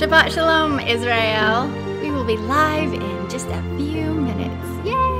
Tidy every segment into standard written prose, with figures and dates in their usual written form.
Shabbat Shalom, Israel. We will be live in just a few minutes. Yay!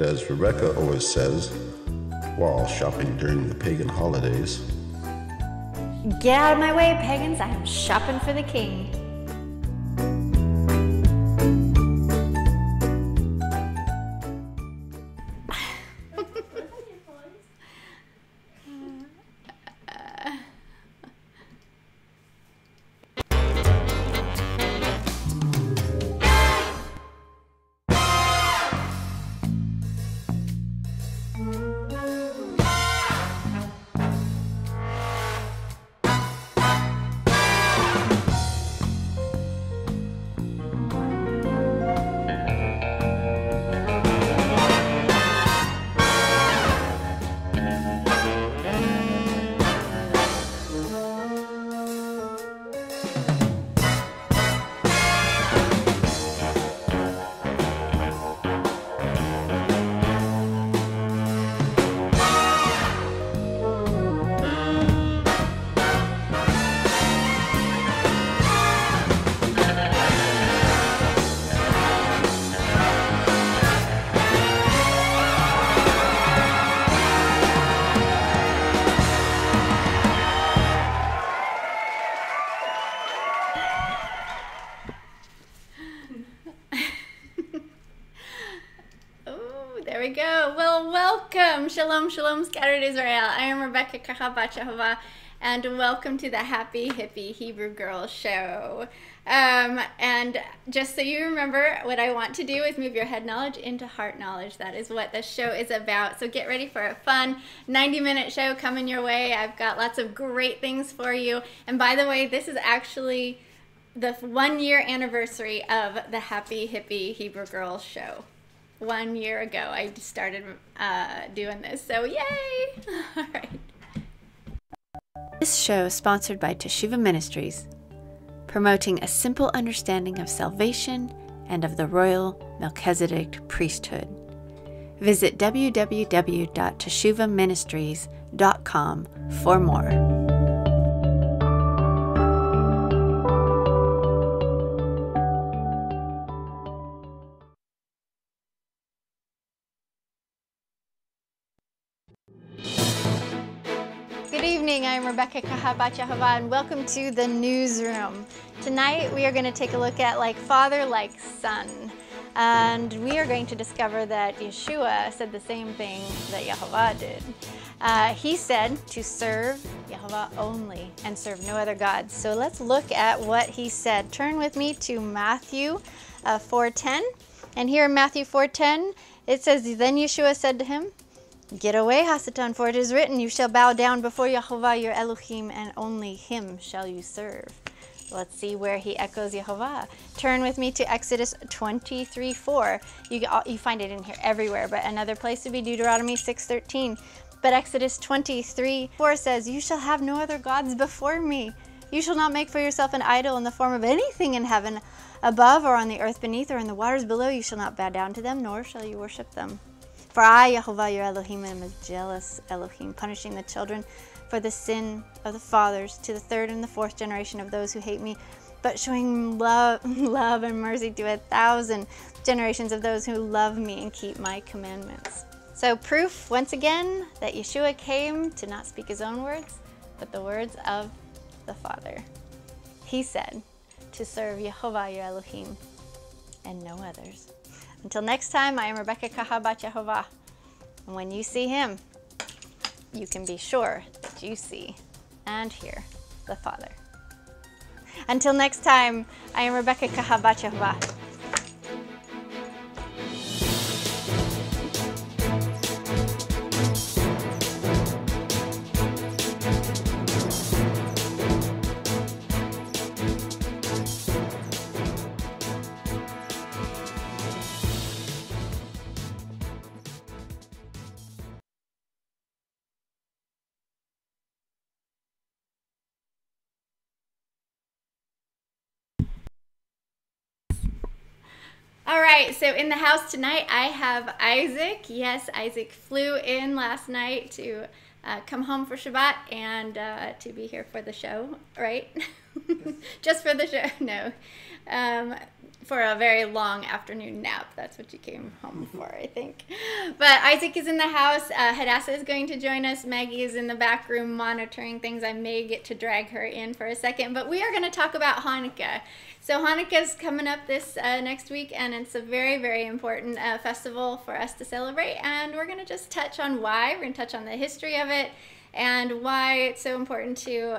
As Rebekah always says, while shopping during the pagan holidays, Get out of my way, pagans. I am shopping for the king. Shalom, shalom, scattered Israel. I am Rebekah Bat Teshuvah, and welcome to the Happy Hippie Hebrew Girl Show. And just so you remember, what I want to do is move your head knowledge into heart knowledge. That is what the show is about. So get ready for a fun 90-minute show coming your way. I've got lots of great things for you. And by the way, this is actually the 1-year anniversary of the Happy Hippie Hebrew Girl Show. 1 year ago I started doing this, so yay! All right. This show is sponsored by Teshuvah Ministries, promoting a simple understanding of salvation and of the Royal Melchizedek Priesthood. Visit www.teshuvahministries.com for more. Good evening, I'm Rebekah Kahabat Yehovah, and welcome to the newsroom. Tonight we are going to take a look at like father, like son. And we are going to discover that Yahshua said the same thing that Yehovah did. He said to serve Yehovah only and serve no other gods. So let's look at what he said. Turn with me to Matthew 4:10. And here in Matthew 4:10, it says, Then Yahshua said to him, Get away, Hasatan, for it is written, You shall bow down before Yehovah your Elohim, and only him shall you serve. Let's see where he echoes Yehovah. Turn with me to Exodus 23:4. You find it in here everywhere, but another place would be Deuteronomy 6:13. But Exodus 23:4 says, You shall have no other gods before me. You shall not make for yourself an idol in the form of anything in heaven above, or on the earth beneath, or in the waters below. You shall not bow down to them, nor shall you worship them. For I, Yehovah your Elohim, am a jealous Elohim, punishing the children for the sin of the fathers to the third and the fourth generation of those who hate me, but showing love and mercy to 1,000 generations of those who love me and keep my commandments. So proof, once again, that Yahshua came to not speak his own words, but the words of the Father. He said to serve Yehovah your Elohim and no others. Until next time, I am Rebekah Kahabat Yehovah. And when you see him, you can be sure that you see and hear the Father. Until next time, I am Rebekah Kahabat Yehovah. All right, so in the house tonight, I have Isaac. Yes, Isaac flew in last night to come home for Shabbat and to be here for the show, right? Just for the show? No. For a very long afternoon nap. That's what you came home for, I think. But Isaac is in the house. Hadassah is going to join us. Maggie is in the back room monitoring things. I may get to drag her in for a second. But we are going to talk about Hanukkah. So Hanukkah is coming up this next week, and it's a very, very important festival for us to celebrate. And we're going to just touch on why. We're going to touch on the history of it and why it's so important to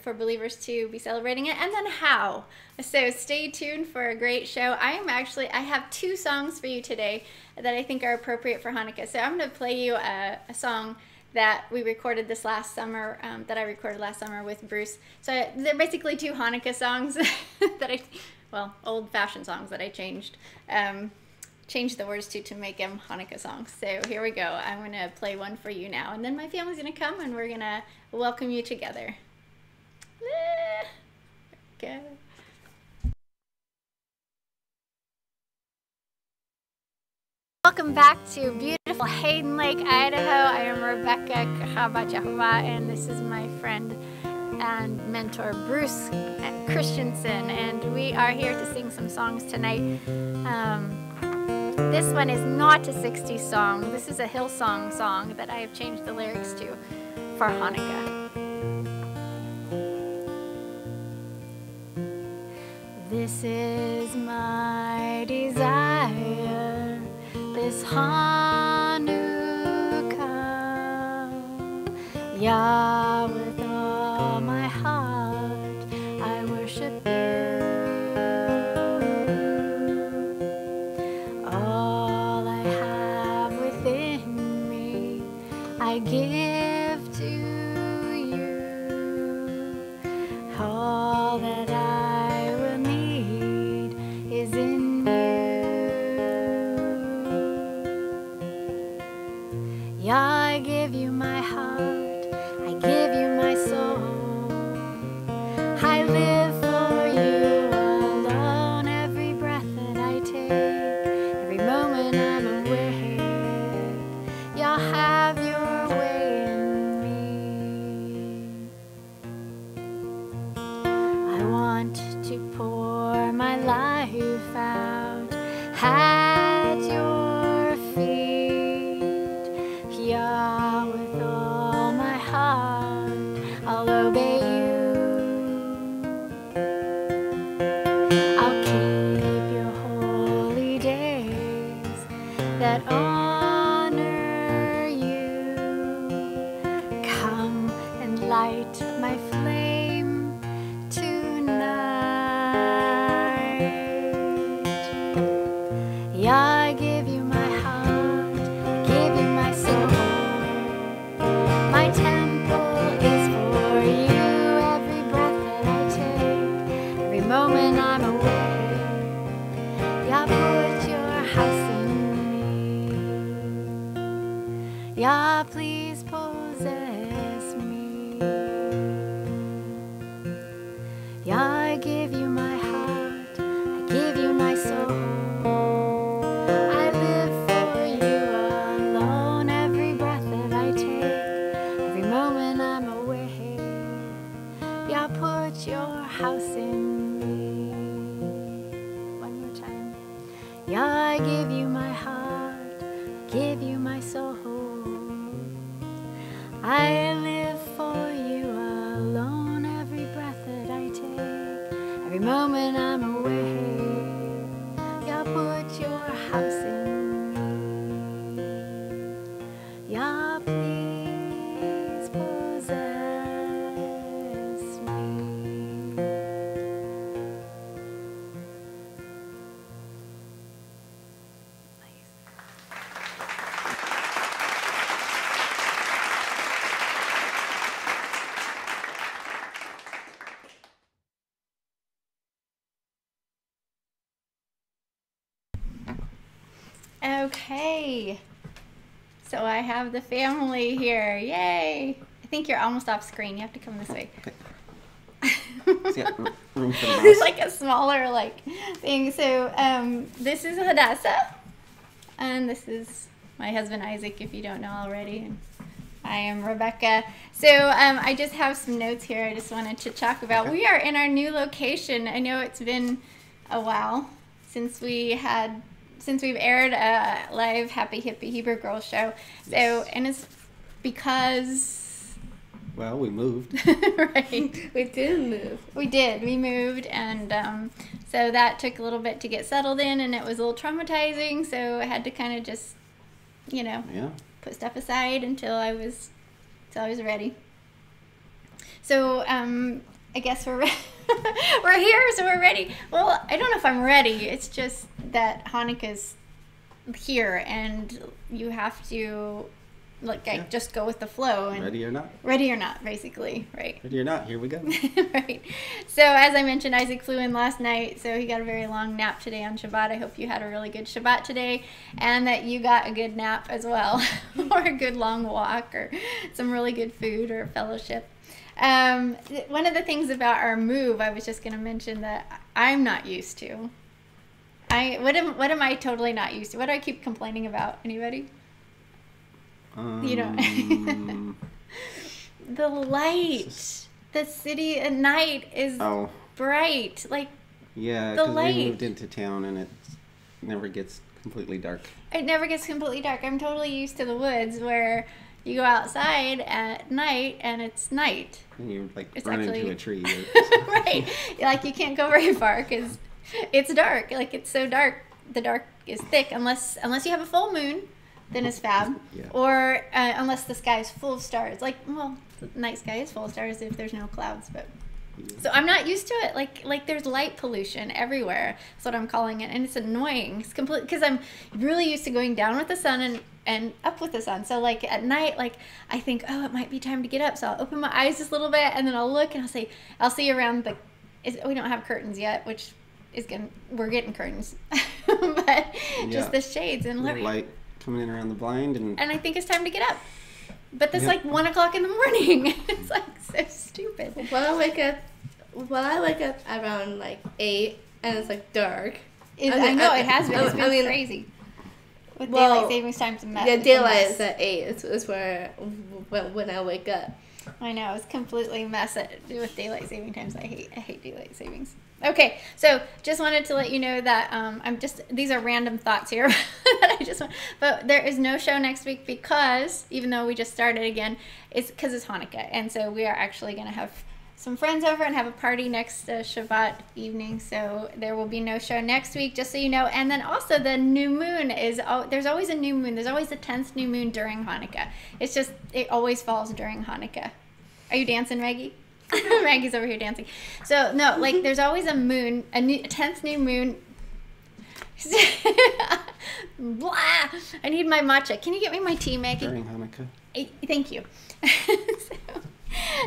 for believers to be celebrating it, and then how. So stay tuned for a great show. I have 2 songs for you today that I think are appropriate for Hanukkah. So I'm going to play you a song that we recorded this last summer, that I recorded last summer with Bruce. So they're basically 2 Hanukkah songs that old-fashioned songs that I changed the words to make them Hanukkah songs. So here we go. I'm going to play one for you now, and then my family's going to come and we're going to welcome you together. Go. Welcome back to beautiful Hayden Lake, Idaho. I am Rebekah Kahabat Yehovah, and this is my friend and mentor Bruce Christensen, and we are here to sing some songs tonight. This one is not a 60s song. This is a Hillsong song that I have changed the lyrics to for Hanukkah. This is my desire, this Chanukah, Yah, with all my heart I worship you. All I have within me I give to you. All that I will need is in you. Yah, I give you my heart, I give you light my flame tonight. Yeah, I give you my heart, I give you my soul. My temple is for you, every breath that I take, every moment I'm awake. Yeah, put your house in me. Yeah, please possess me. Yeah, I give you my heart, I give you my soul. I live for you alone, every breath that I take, every moment I'm awake. Yeah, put your house in me. One more time. Yeah, I give you my heart, I give you my soul. I live for you alone, every breath that I take, every moment I'm awake. Yeah, put your house in me. Yeah, please possess me. Okay, so I have the family here. Yay! I think you're almost off screen. You have to come this way. Okay. Yeah, room for the mouse. It's like a smaller thing. So this is Hadassah, and this is my husband Isaac, if you don't know already. And I am Rebekah. So I just have some notes here I just wanted to talk about. Okay. We are in our new location. I know it's been a while since we've aired a live Happy Hippie Hebrew Girls show. So, and it's because... Well, we moved. Right. We did move. We did. We moved, and so that took a little bit to get settled in, and it was a little traumatizing, so I had to kind of just, Yeah. put stuff aside until I was ready. So, I guess we're we're here, so we're ready. Well, I don't know if I'm ready. It's just that Hanukkah's here, and you have to just go with the flow. And Ready or not? Ready or not, basically, right? Ready or not, here we go. Right. So as I mentioned, Isaac flew in last night, so he got a very long nap today on Shabbat. I hope you had a really good Shabbat today, and that you got a good nap as well, or a good long walk, or some really good food, or fellowship. One of the things about our move, I was just going to mention that I'm not used to. What am I totally not used to? What do I keep complaining about? Anybody? You don't. The light. The city at night is bright. Yeah, the because light. we moved into town and it never gets completely dark. It never gets completely dark. I'm totally used to the woods where you go outside at night and it's night. And you It's run actually- into a tree. Right. You can't go very far because it's dark. It's so dark. The dark is thick unless you have a full moon. Then it's fab. Yeah. Or unless the sky is full of stars. The night sky is full of stars if there's no clouds. But so I'm not used to it. Like there's light pollution everywhere. That's what I'm calling it, and it's annoying. It's complete because I'm really used to going down with the sun and up with the sun. So at night, I think, oh, it might be time to get up. So I'll open my eyes just a little bit, and then I'll look and I'll see around we don't have curtains yet, which is we're getting curtains, but just the shades and light coming in around the blind, and I think it's time to get up. But that's 1 o'clock in the morning. It's so stupid. Well, I wake up around 8 and it's dark. I know it has been. It's been crazy. With daylight savings time's a mess. Yeah, daylight is at 8. It's where when I wake up. I know, it's completely a mess with daylight saving times. I hate daylight savings. Okay, so just wanted to let you know that these are random thoughts here that but there is no show next week because, even though we just started again, it's because it's Hanukkah, and so we are actually going to have some friends over and have a party next Shabbat evening, so there will be no show next week, just so you know. And then also the new moon there's always a new moon. There's always the 10th new moon during Hanukkah. It's just, it always falls during Hanukkah. Are you dancing, Maggie? Maggie's over here dancing. So no, like there's always a moon, a 10th new moon. Blah! I need my matcha. Can you get me my tea, Maggie? During Hanukkah. Thank you.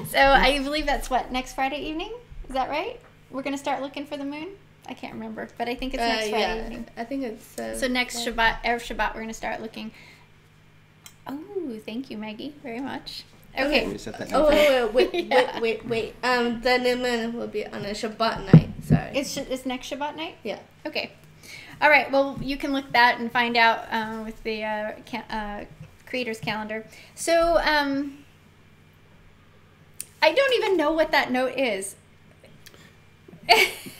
so I believe that's what, next Friday evening? Is that right? We're going to start looking for the moon? I can't remember, but I think it's next Friday evening. I think it's... so next Shabbat, Erev Shabbat, we're going to start looking. Oh, thank you, Maggie, very much. Okay. Wait. The new moon will be on a Shabbat night. Sorry. It's next Shabbat night? Yeah. Okay. All right. Well, you can look that and find out with the creator's calendar. So I don't even know what that note is.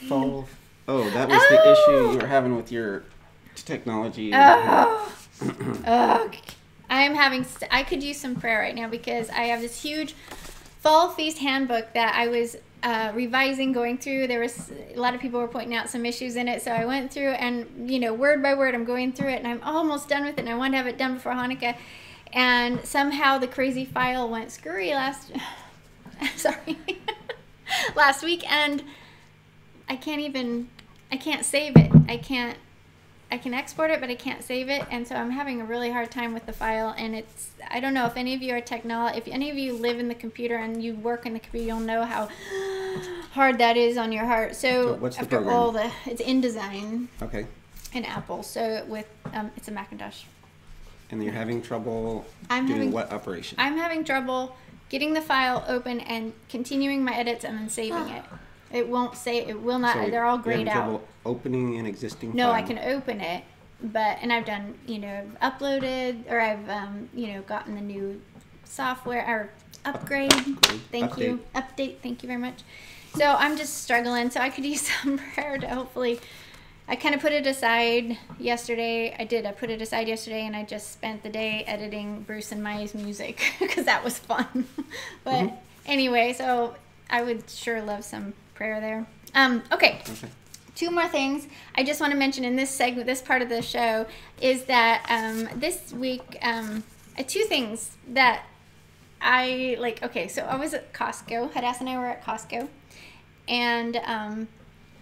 Fall. Oh, that was the issue you were having with your technology. I'm having. I could use some prayer right now because I have this huge fall feast handbook that I was revising, going through. There was a lot of people were pointing out some issues in it, so I went through and word by word, I'm going through it, and I'm almost done with it. And I want to have it done before Hanukkah, and somehow the crazy file went scurry last week, and I can't save it. I can export it, but I can't save it, and so I'm having a really hard time with the file. And I don't know if any of you are if any of you live in the computer and you work in the computer, you'll know how hard that is on your heart. So what's the after program? It's InDesign. Okay. In Apple. So with it's a Macintosh. And you're having trouble doing what operation? I'm having trouble getting the file open and continuing my edits and then saving it. It won't save. It will not. So they're all grayed you're having out. trouble opening an existing No, file? I can open it, and I've done, uploaded, or I've, gotten the new software, or upgrade. Thank you. Update. Thank you very much. So I'm just struggling. So I could use some prayer to hopefully. I kind of put it aside yesterday. I put it aside yesterday, and I just spent the day editing Bruce and Maya's music because that was fun. But anyway, so I would sure love some prayer there. Okay. Two more things I just want to mention in this segment, this part of the show, is that this week, two things that I like. Okay, so I was at Costco. Hadassah and I were at Costco, and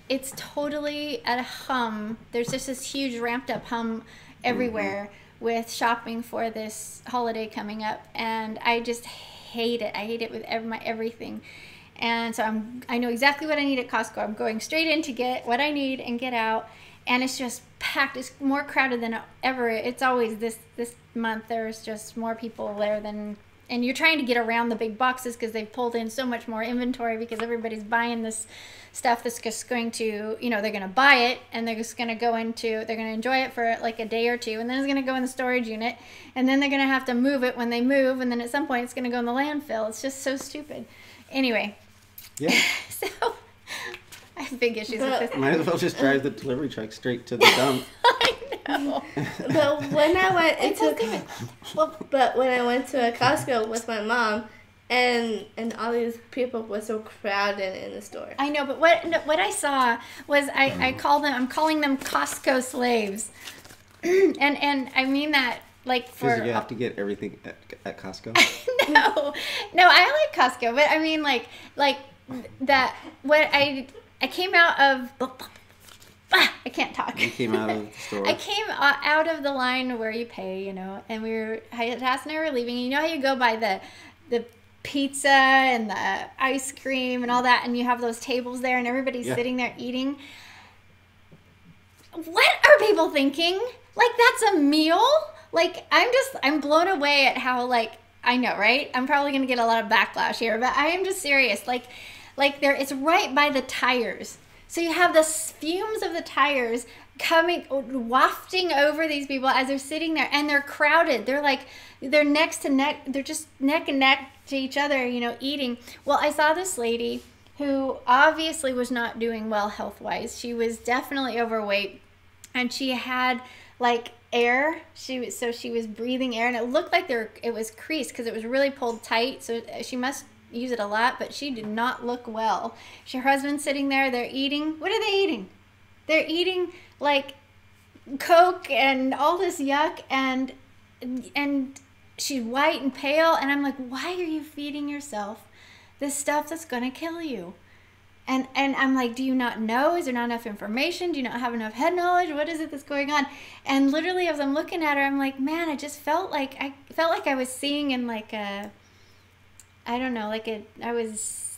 it's totally at a hum. There's just this huge ramped up hum everywhere with shopping for this holiday coming up, and I just hate it. I hate it with my everything. And so I know exactly what I need at Costco. I'm going straight in to get what I need and get out, and it's just packed. It's more crowded than ever. It's always this month. There's just more people there than, and you're trying to get around the big boxes because they've pulled in so much more inventory because everybody's buying this stuff that's just going to, they're going to buy it and they're just going to they're going to enjoy it for like a day or two, and then it's going to go in the storage unit, and then they're going to have to move it when they move, and then at some point it's going to go in the landfill. It's just so stupid. Anyway. Yeah. So I have big issues with this. Might as well just drive the delivery truck straight to the dump. I know. But when I went to a Costco with my mom, and all these people were so crowded in the store. I know, but what I saw was I'm calling them Costco slaves, and I mean that like for. Because you have to get everything at Costco. No, I like Costco, but I mean like that. What I came out of. I can't talk. You came out of the store. I came out of the line where you pay, and Hadassah and I were leaving. You know how you go by the pizza and the ice cream and all that, and you have those tables there, and everybody's sitting there eating. What are people thinking? Like, that's a meal? Like, I'm blown away at how, like, I know, right? I'm probably going to get a lot of backlash here, but I am just serious. Like it's right by the tires. So you have the fumes of the tires wafting over these people as they're sitting there, and they're crowded. They're next to neck. They're just neck and neck to each other, eating. Well, I saw this lady who obviously was not doing well health-wise. She was definitely overweight, and she had like air. She was breathing air, and it looked like it was creased because it was really pulled tight. So she must use it a lot, but she did not look well. Her husband's sitting there. They're eating. What are they eating? They're eating like Coke and all this yuck, and she's white and pale, and I'm like, why are you feeding yourself this stuff that's going to kill you. And I'm like, do you not know? Is there not enough information? Do you not have enough head knowledge? What is it that's going on? And literally, as I'm looking at her, I'm like, man, I just felt like I was seeing in like a, I don't know, like I was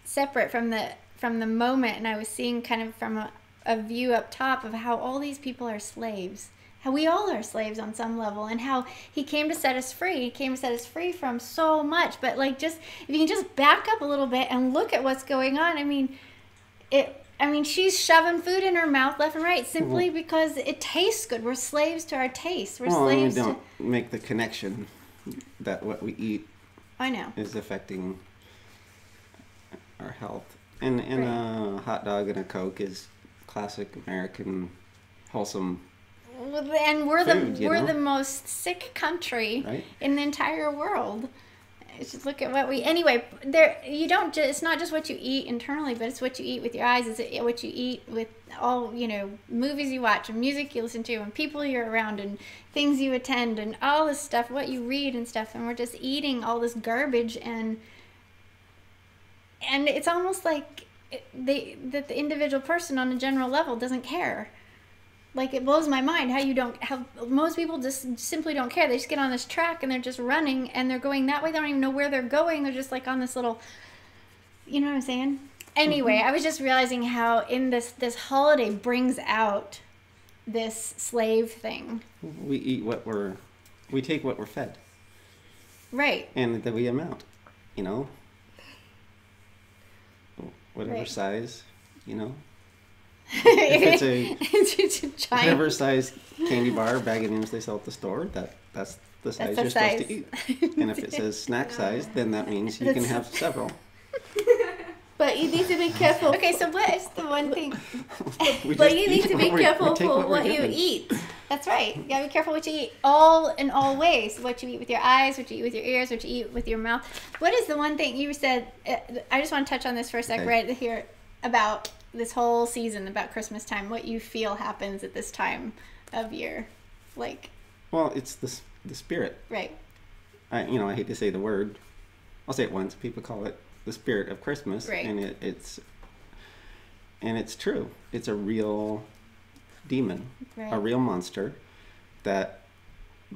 separate from the moment, and I was seeing kind of from a view up top of how all these people are slaves. How we all are slaves on some level, and how he came to set us free. He came to set us free from so much. But like, just if you can just back up a little bit and look at what's going on. I mean, she's shoving food in her mouth left and right simply because it tastes good. We're slaves to our taste. We're slaves we don't make the connection that what we eat I know is affecting our health. And a hot dog and a Coke is classic American wholesome. And we're food, the most sick country in the entire world. Just look at what we anyway. It's not just what you eat internally, but it's what you eat with your eyes. It's what you eat with all movies you watch and music you listen to and people you're around and things you attend and all this stuff. What you read and stuff. And we're just eating all this garbage and it's almost like that the individual person on a general level doesn't care. Like, it blows my mind how most people just simply don't care. They just get on this track and they're just running and they're going that way. They don't even know where they're going. They're just like on this little, you know what I'm saying? Anyway, I was just realizing how in this holiday brings out this slave thing. We eat we take what we're fed. Right. And that we amount, whatever size, If it's a giant, whatever size candy bar, bag of names they sell at the store, that's the size you're supposed to eat. And if it says snack size, then that means you can have several. But you need to be careful. Okay, so what is the one thing? But you need to be careful for what you eat. That's right. You gotta be careful what you eat. In all ways. What you eat with your eyes, what you eat with your ears, what you eat with your mouth. What is the one thing you said? I just want to touch on this for a sec right here about this whole season, about Christmas time. What you feel happens at this time of year, like. Well, it's the spirit. Right. I hate to say the word. I'll say it once. People call it the spirit of Christmas, right. And it's true. It's a real demon, right. A real monster that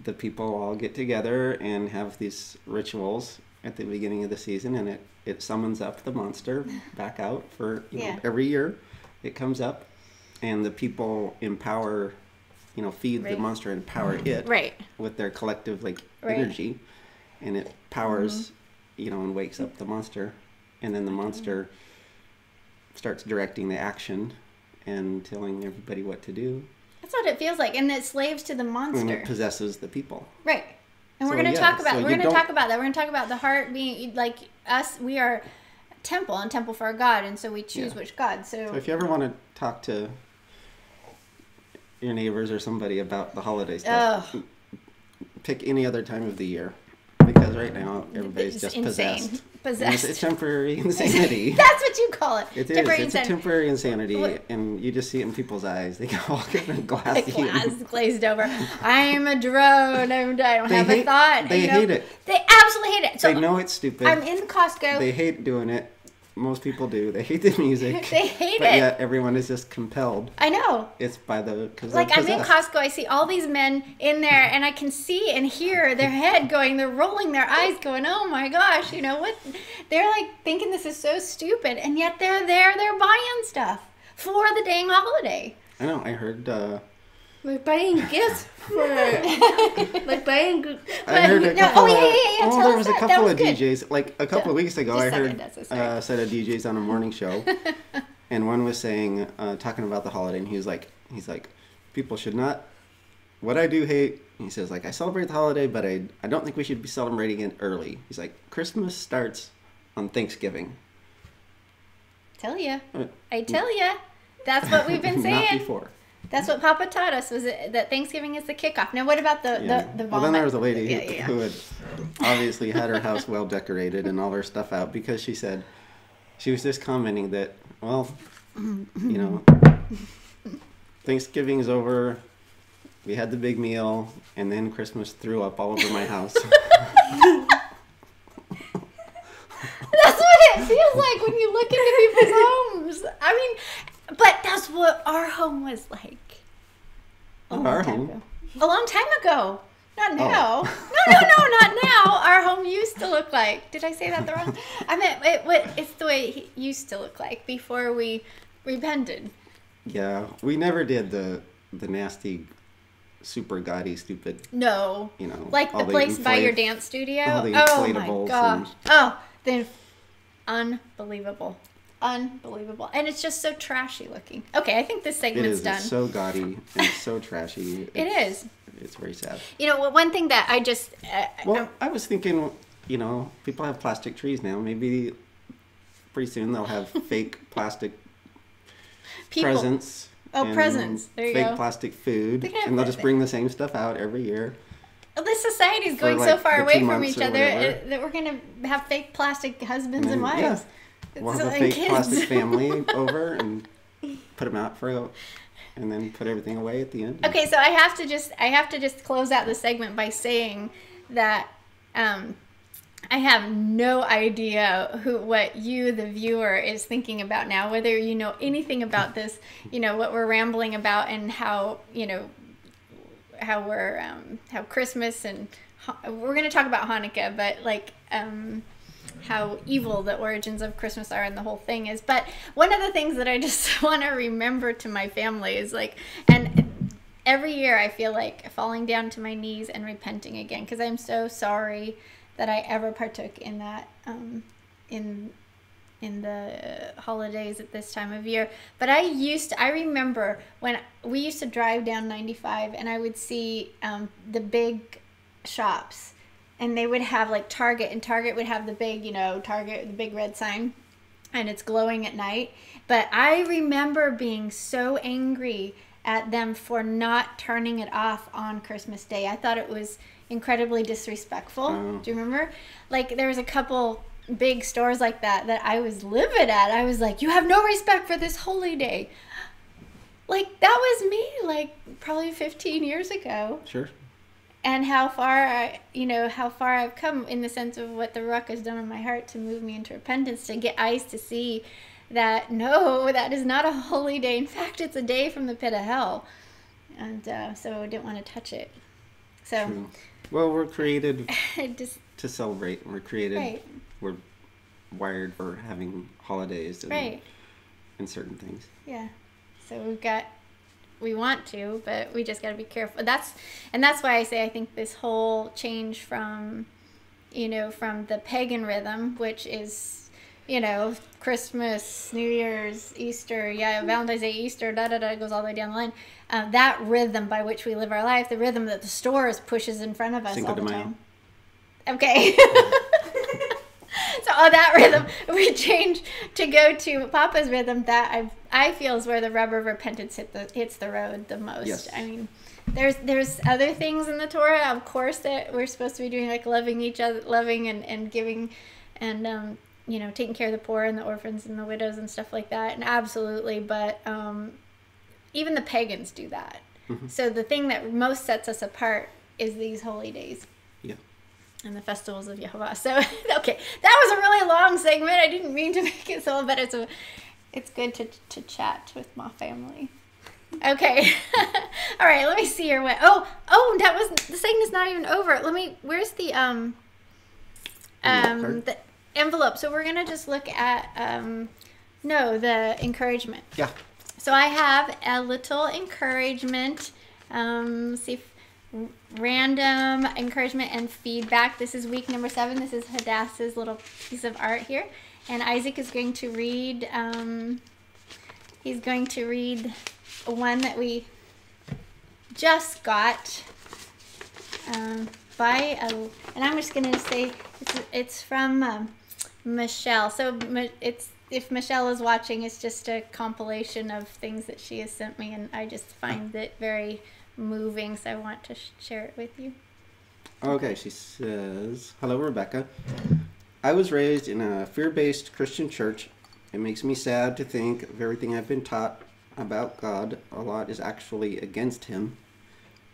the people all get together and have these rituals at the beginning of the season, and it summons up the monster back out for every year. It comes up, and the people empower, feed the monster and empower it with their collective energy, and it powers, and wakes up the monster, and then the monster starts directing the action and telling everybody what to do. That's what it feels like, and it's slaves to the monster. And it possesses the people. Right. And we're going to talk about that. We're going to talk about the heart being like us. We are temple and temple for our God, and so we choose which God. So if you ever want to talk to your neighbors or somebody about the holiday stuff, pick any other time of the year, because right now everybody's just possessed. It's temporary insanity. That's what you call it. It is. It's a temporary insanity, and you just see it in people's eyes. They go all kind of glassy. Glass glazed over. I'm a drone. I don't have a thought. They hate it. They absolutely hate it. So they know it's stupid. I'm in Costco. They hate doing it. Most people do. They hate the music. They hate but yet everyone is just compelled. I know. It's by the... I'm in Costco. I see all these men in there, and I can see and hear their head going. They're rolling their eyes going, oh my gosh, what? They're thinking this is so stupid, and yet they're there. They're buying stuff for the dang holiday. I know. I heard... buying gifts for... buying... I heard a couple there was a couple of good. DJs. A couple of weeks ago, I heard a set of DJs on a morning show. And one was saying, talking about the holiday, and he's like, people should not... What I do hate... He says, I celebrate the holiday, but I don't think we should be celebrating it early. He's like, Christmas starts on Thanksgiving. I tell ya. That's what we've been saying. Not before. That's what Papa taught us, was that Thanksgiving is the kickoff. Now, what about the vomit? Well, then there was a lady who had obviously had her house well decorated and all her stuff out, because she said, she was just commenting that, Thanksgiving's over, we had the big meal, and then Christmas threw up all over my house. That's what it feels like when you look into people's homes. I mean, but that's what our home was like. A long time ago. Not now. Oh. No, not now. Our home used to look like. Did I say that the wrong? I meant it's the way it used to look like before we repented. Yeah, we never did the nasty, super gaudy, stupid. No. You know, like the place by your dance studio. All the inflatables. My gosh. Unbelievable. Unbelievable. And it's just so trashy looking. Okay, I think this segment's done. It's so gaudy and so trashy. It is. It's very sad. You know, one thing that I just... I was thinking, you know, people have plastic trees now. Maybe pretty soon they'll have fake plastic presents. Oh, presents. There you go. Fake plastic food. And they'll just bring the same stuff out every year. This society is going so far away from each other that we're going to have fake plastic husbands and wives. Yeah. We'll have a fake plastic family over and put them out and then put everything away at the end. Okay, so I have to just close out the segment by saying that I have no idea what you, the viewer, is thinking about now. Whether you know anything about this, you know what we're rambling about, and how how Christmas and we're going to talk about Hanukkah, but like. How evil the origins of Christmas are and the whole thing is. But one of the things that I just want to remember to my family is like, and every year I feel like falling down to my knees and repenting again, because I'm so sorry that I ever partook in that in the holidays at this time of year. But I remember when we used to drive down 95 and I would see the big shops. And they would have like Target, and Target would have the big, Target, the big red sign, and it's glowing at night. But I remember being so angry at them for not turning it off on Christmas Day. I thought it was incredibly disrespectful. Do you remember? Like there was a couple big stores like that I was livid at. I was like, you have no respect for this holy day. Like that was me, like probably 15 years ago. Sure. And how far I've come in the sense of what the Ruach has done in my heart to move me into repentance, to get eyes to see that no, that is not a holy day. In fact, it's a day from the pit of hell. And so I didn't want to touch it. So, true. Well, we're created to celebrate. We're created. Right. We're wired for having holidays and certain things. Yeah. So we want to, but we just got to be careful. That's why I say I think this whole change from the pagan rhythm, which is, Christmas, New Year's, Easter, Valentine's Day, Easter, goes all the way down the line. That rhythm by which we live our life, the rhythm that the stores pushes in front of us all the time. Okay. So that rhythm, we change to go to Papa's rhythm that I feel is where the rubber of repentance hits the road the most. Yes. I mean, there's other things in the Torah, of course, that we're supposed to be doing, like loving each other, loving and giving, and taking care of the poor and the orphans and the widows and stuff like that. And absolutely, but even the pagans do that. Mm-hmm. So the thing that most sets us apart is these holy days. Yeah. And the festivals of Yahweh. So, okay, that was a really long segment. I didn't mean to make it so, but it's good to chat with my family. Okay. All right, let me see here. That was, the segment's not even over. Where's the envelope? So we're going to just look at, the encouragement. Yeah. So I have a little encouragement. See if random encouragement and feedback. This is week number 7. This is Hadassah's little piece of art here, and Isaac is going to read. He's going to read one that we just got and I'm just going to say it's from Michelle. So if Michelle is watching, it's just a compilation of things that she has sent me, and I just find it very moving, so I want to share it with you. Okay, she says, hello, Rebekah. I was raised in a fear-based Christian church. It makes me sad to think of everything I've been taught about God. A lot is actually against him.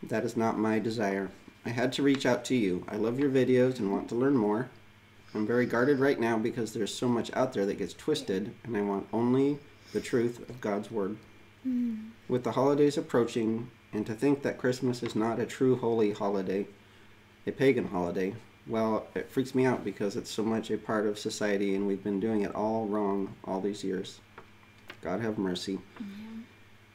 That is not my desire. I had to reach out to you. I love your videos and want to learn more. I'm very guarded right now because there's so much out there that gets twisted, and I want only the truth of God's Word. With the holidays approaching, and to think that Christmas is not a true holy holiday, a pagan holiday, well, it freaks me out because it's so much a part of society, and we've been doing it all wrong all these years. God have mercy.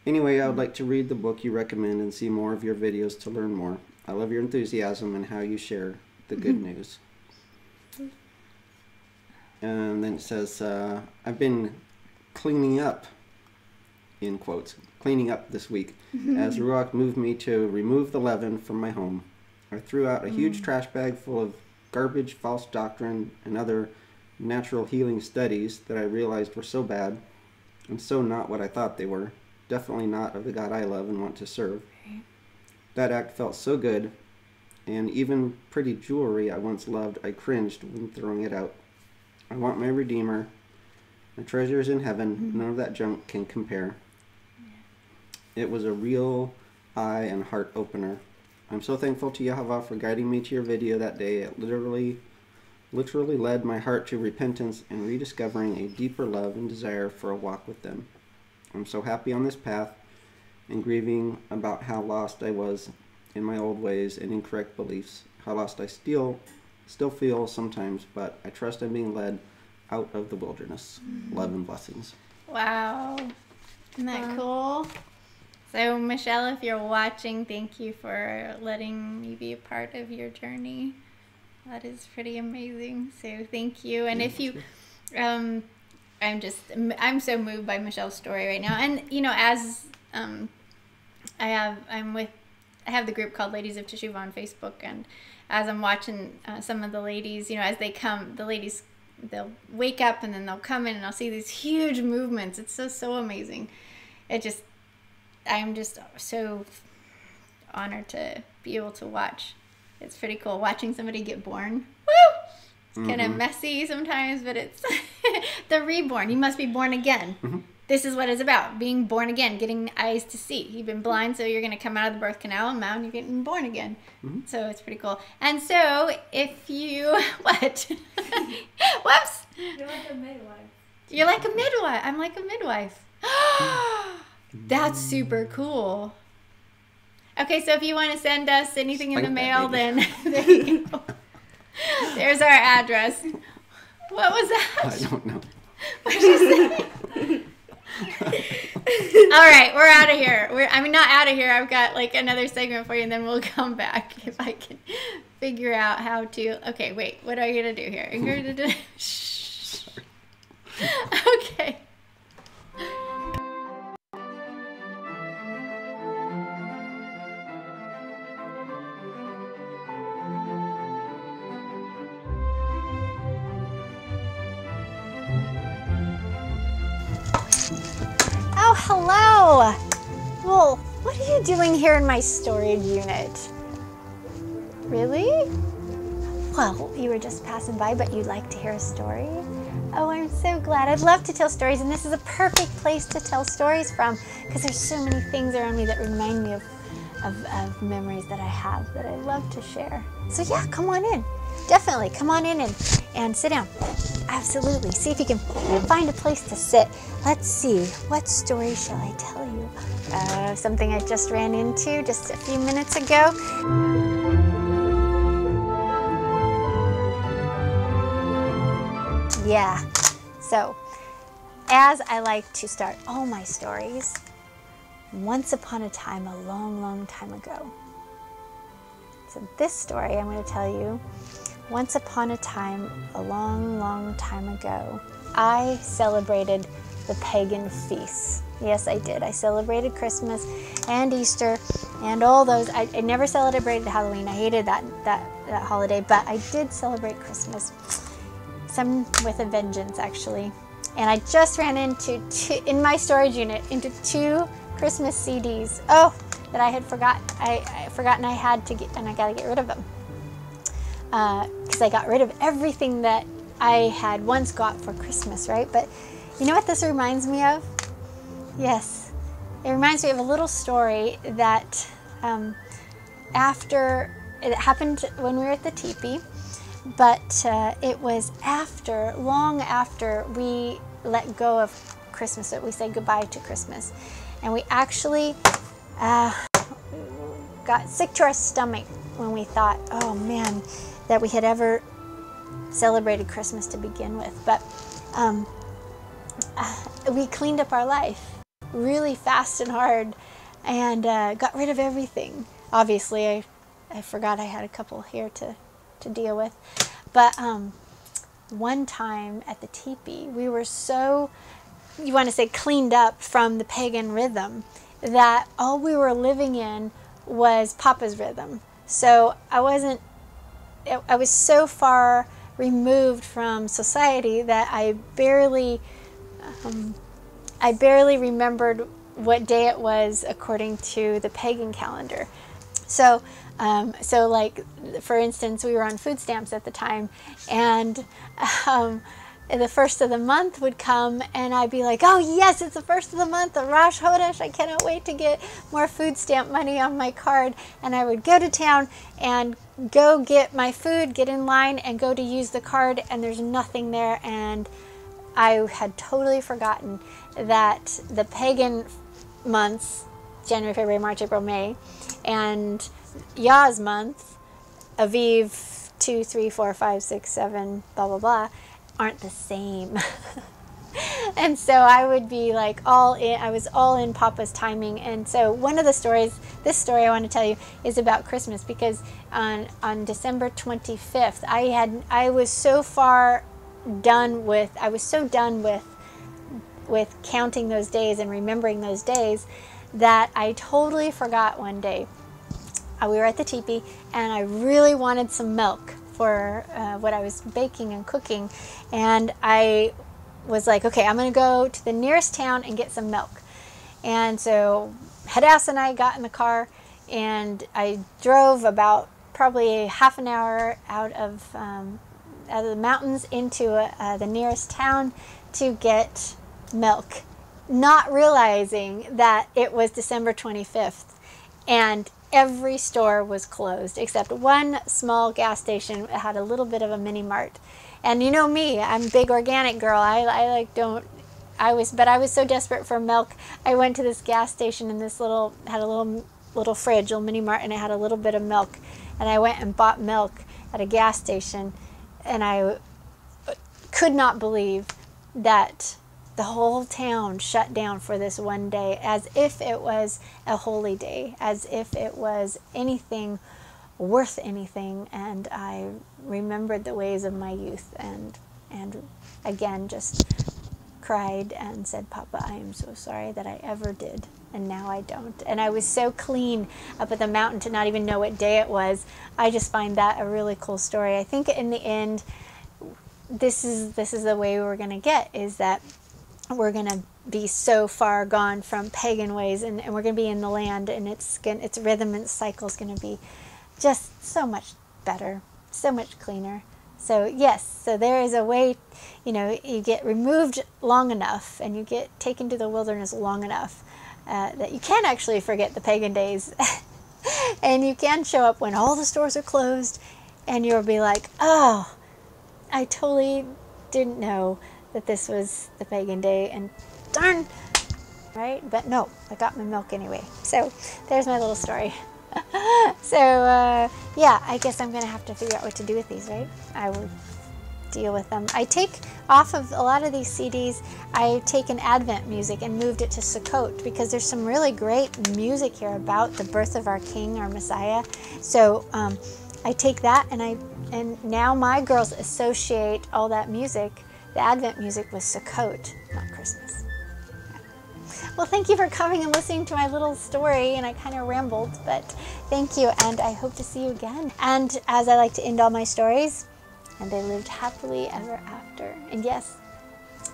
Anyway, I would like to read the book you recommend and see more of your videos to learn more. I love your enthusiasm and how you share the good news. And then it says, I've been cleaning up, in quotes, cleaning up this week, as Ruach moved me to remove the leaven from my home. I threw out a huge trash bag full of garbage, false doctrine, and other natural healing studies that I realized were so bad and so not what I thought they were. Definitely not of the God I love and want to serve. That act felt so good, and even pretty jewelry I once loved, I cringed when throwing it out. I want my Redeemer. My treasure is in heaven. None of that junk can compare. It was a real eye and heart opener. I'm so thankful to Yahweh for guiding me to your video that day. It literally led my heart to repentance and rediscovering a deeper love and desire for a walk with them. I'm so happy on this path and grieving about how lost I was in my old ways and incorrect beliefs. How lost I still feel sometimes, but I trust I'm being led out of the wilderness. Love and blessings. Wow. Isn't that cool? So, Michelle, if you're watching, thank you for letting me be a part of your journey. That is pretty amazing. So, thank you. And if you, I'm so moved by Michelle's story right now. And, you know, as I have the group called Ladies of Teshuvah on Facebook, and as I'm watching some of the ladies, you know, as they come, the ladies, they'll wake up and then they'll come in and I'll see these huge movements. It's so amazing. I'm just so honored to be able to watch. It's pretty cool watching somebody get born. Woo! It's kind of messy sometimes, but it's the reborn. You must be born again. This is what it's about, being born again, getting eyes to see. You've been blind, so you're going to come out of the birth canal, and now you're getting born again. So it's pretty cool. And so if you, what? Whoops. You're like a midwife. You're like a midwife. I'm like a midwife. That's super cool. Okay, so if you want to send us anything in the mail, then there you go. There's our address. What was that? I don't know. What did you say? All right, we're out of here. Not out of here. I've got like another segment for you, and then we'll come back if I can figure out how to. Okay, wait. What are you gonna do here? You're gonna do. Shh. Okay. Oh, hello. Well, what are you doing here in my storage unit? Really? Well, you were just passing by, but you'd like to hear a story? Oh, I'm so glad. I'd love to tell stories, and this is a perfect place to tell stories from, because there's so many things around me that remind me of memories that I have that I love to share. So yeah, come on in. Definitely, come on in and sit down. Absolutely. See if you can find a place to sit. Let's see. What story shall I tell you? Something I just ran into just a few minutes ago. Yeah. So, as I like to start all my stories, once upon a time, a long, long time ago. So this story I'm going to tell you, once upon a time, a long, long time ago, I celebrated the pagan feasts. Yes, I did. I celebrated Christmas and Easter and all those. I never celebrated Halloween. I hated that holiday, but I did celebrate Christmas. Some with a vengeance, actually. And I just ran into in my storage unit, into 2 Christmas CDs. Oh, that I had forgotten. I forgotten I had to get, and I got to get rid of them. Because I got rid of everything that I had once got for Christmas, right? But you know what this reminds me of? Yes, it reminds me of a little story that after it happened when we were at the teepee, But it was long after we let go of Christmas, that we say goodbye to Christmas. And we actually got sick to our stomach when we thought, oh man, that we had ever celebrated Christmas to begin with. But we cleaned up our life really fast and hard, and got rid of everything. Obviously, I forgot I had a couple here to deal with. But one time at the teepee, we were so, you want to say, cleaned up from the pagan rhythm, that all we were living in was Papa's rhythm. So I was so far removed from society that I barely remembered what day it was according to the pagan calendar. So like, for instance, we were on food stamps at the time, and the first of the month would come, and I'd be like, oh yes, it's the first of the month, the Rosh Chodesh, I cannot wait to get more food stamp money on my card. And I would go to town and go get my food, get in line, and go to use the card, and there's nothing there. And I had totally forgotten that the pagan months, January, February, March, April, May, and Yah's month, Aviv 2, 3, 4, 5, 6, 7, blah, blah, blah, aren't the same. And so I would be like all in, I was all in Papa's timing. And so one of the stories, this story I want to tell you, is about Christmas, because on December 25th, I was so done with counting those days and remembering those days, that I totally forgot one day. We were at the teepee, and I really wanted some milk for what I was baking and cooking. And I was like, okay, I'm going to go to the nearest town and get some milk. And so Hadassah and I got in the car, and I drove about probably half an hour out of the mountains into the nearest town to get milk, not realizing that it was December 25th, and every store was closed except one small gas station that had a little bit of a mini mart. And you know me, I'm a big organic girl. I was so desperate for milk. I went to this gas station, and had a little fridge, little mini mart, and it had a little bit of milk. And I went and bought milk at a gas station, and I could not believe that the whole town shut down for this one day, as if it was a holy day, as if it was anything worth anything. And I remembered the ways of my youth, and again just cried and said, Papa, I am so sorry that I ever did, and now I don't. And I was so clean up at the mountain to not even know what day it was. I just find that a really cool story. I think in the end, this is the way we're going to get, is that we're going to be so far gone from pagan ways, and we're going to be in the land, and its rhythm and cycle is going to be just so much better, so much cleaner. So yes, so there is a way, you get removed long enough, and you get taken to the wilderness long enough that you can actually forget the pagan days. And you can show up when all the stores are closed, and you'll be like, oh, I totally didn't know that this was the pagan day, and darn, right? But no, I got my milk anyway. So there's my little story. So yeah, I guess I'm going to have to figure out what to do with these, right? I will deal with them. I take off of a lot of these CDs, I take an Advent music and moved it to Sukkot, because there's some really great music here about the birth of our King, our Messiah. So I take that, and now my girls associate all that music, the Advent music, with Sukkot, not Christmas. Well, thank you for coming and listening to my little story, and I kind of rambled, but thank you, and I hope to see you again. And as I like to end all my stories, and they lived happily ever after. And yes,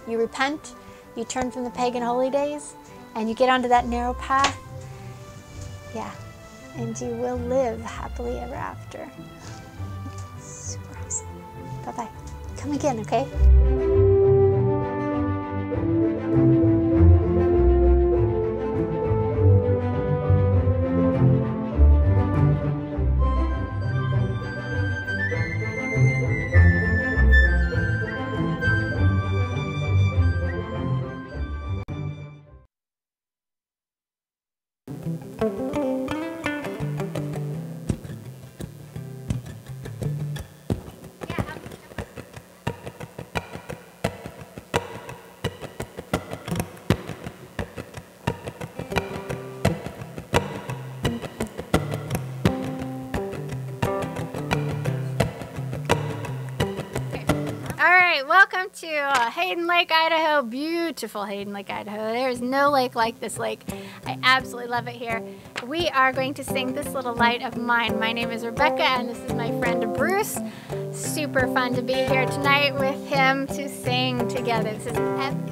you repent, you turn from the pagan holy days, and you get onto that narrow path. Yeah, and you will live happily ever after. Super awesome. Bye-bye. Come again, okay? welcome to Hayden Lake, Idaho. Beautiful Hayden Lake, Idaho. There is no lake like this lake. I absolutely love it here. We are going to sing This Little Light of Mine. My name is Rebekah, and this is my friend Bruce. Super fun to be here tonight with him to sing together. This is epic.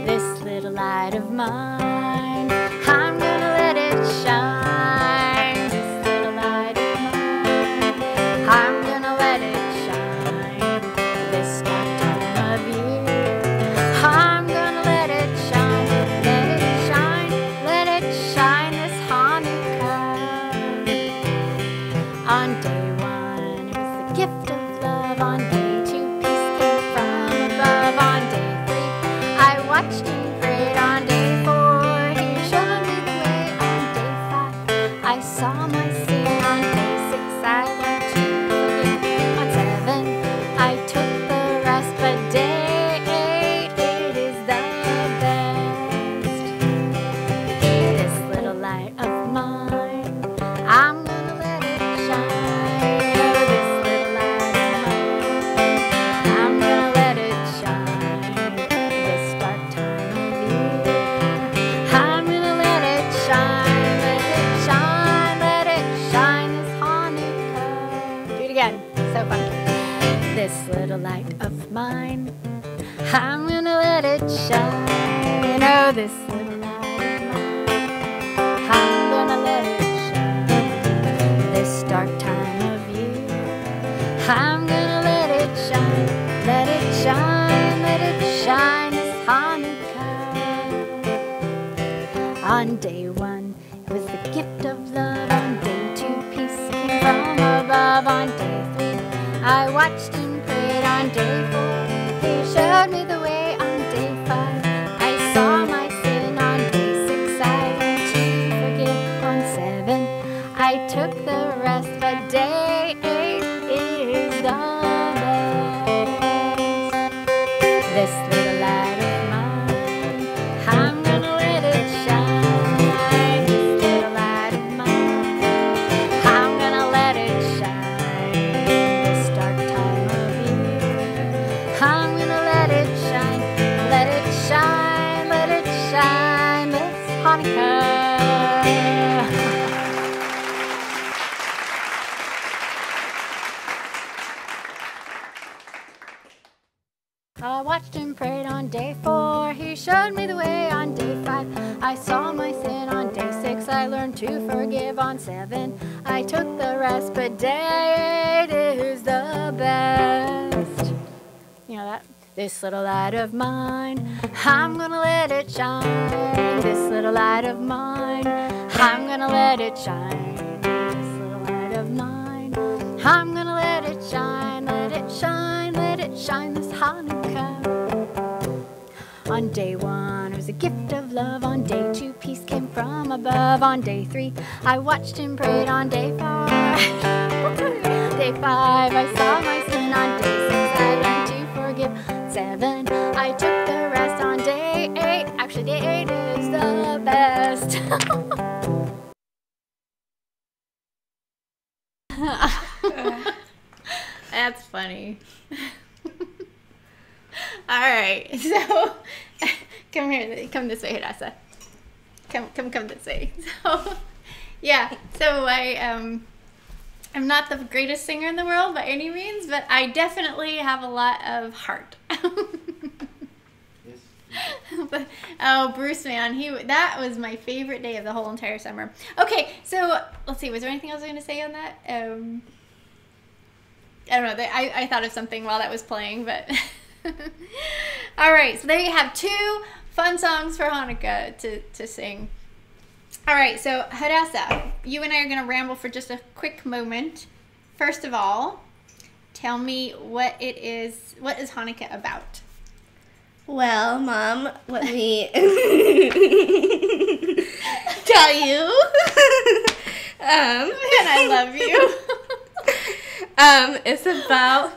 This little light of mine, I'm gonna let it shine. This little light of mine, I'm gonna let it shine. This dark time of year, I'm gonna let it shine. Let it shine, let it shine this Hanukkah. On day one, it was the gift of love. On day two, peace came from above. On day three, I watched and prayed. On day four, he showed me the way. On day five, I saw my sin. On day six, I learned to forgive. On seven, I took the rest. But day eight, it is the best. This little light of mine, I'm gonna let it shine. Oh, this little light of mine, I'm gonna let it shine. This dark time of year, I'm gonna let it shine. Let it shine, let it shine this Hanukkah. Do it again. So fun. This little light of mine, I'm gonna let it shine. Oh, this little light of mine, I'm gonna let it shine. This dark time of year, I'm gonna let it shine. Let it shine, let it shine this Hanukkah. On day one, it was the gift of love. On day two, peace came from above. On day three, I watched and prayed. On day four, he showed me the way. On day five, I saw my sin. On day six, I learned to forgive. On seven, I took the rest. But day eight is the best. This little light of mine, I'm gonna let it shine. This little light of mine, I'm gonna let it shine. This dark time of year, I'm gonna let it shine. Let it shine, let it shine this Hanukkah. I watched and prayed. On day four, he showed me the way. On day five, I saw my sin. On day six, I learned to forgive. On seven, I took the rest. But day eight is the best. You know that? This little light of mine, I'm gonna let it shine. This little light of mine, I'm gonna let it shine. This little light of mine, I'm gonna let it shine. Let it shine, let it shine this Hanukkah. On day one, it was a gift of love. On day two, peace came from above. On day three, I watched and prayed. On day four, day five, I saw my sin. On day six, I learned to forgive. Seven, I took the rest. On day eight, actually day eight is the best. That's funny. All right, so come here, come this way, Hadassah. Come this way. So, yeah, so I'm not the greatest singer in the world by any means, but I definitely have a lot of heart. But, oh, Bruce, man, that was my favorite day of the whole entire summer. Okay, so let's see, was there anything else I was going to say on that? I don't know, I thought of something while that was playing, but... All right, so there you have two fun songs for Hanukkah to sing. All right, so Hadassah, you and I are going to ramble for just a quick moment. First of all, tell me what is Hanukkah about? Well, Mom, let me tell you. And I love you. It's about...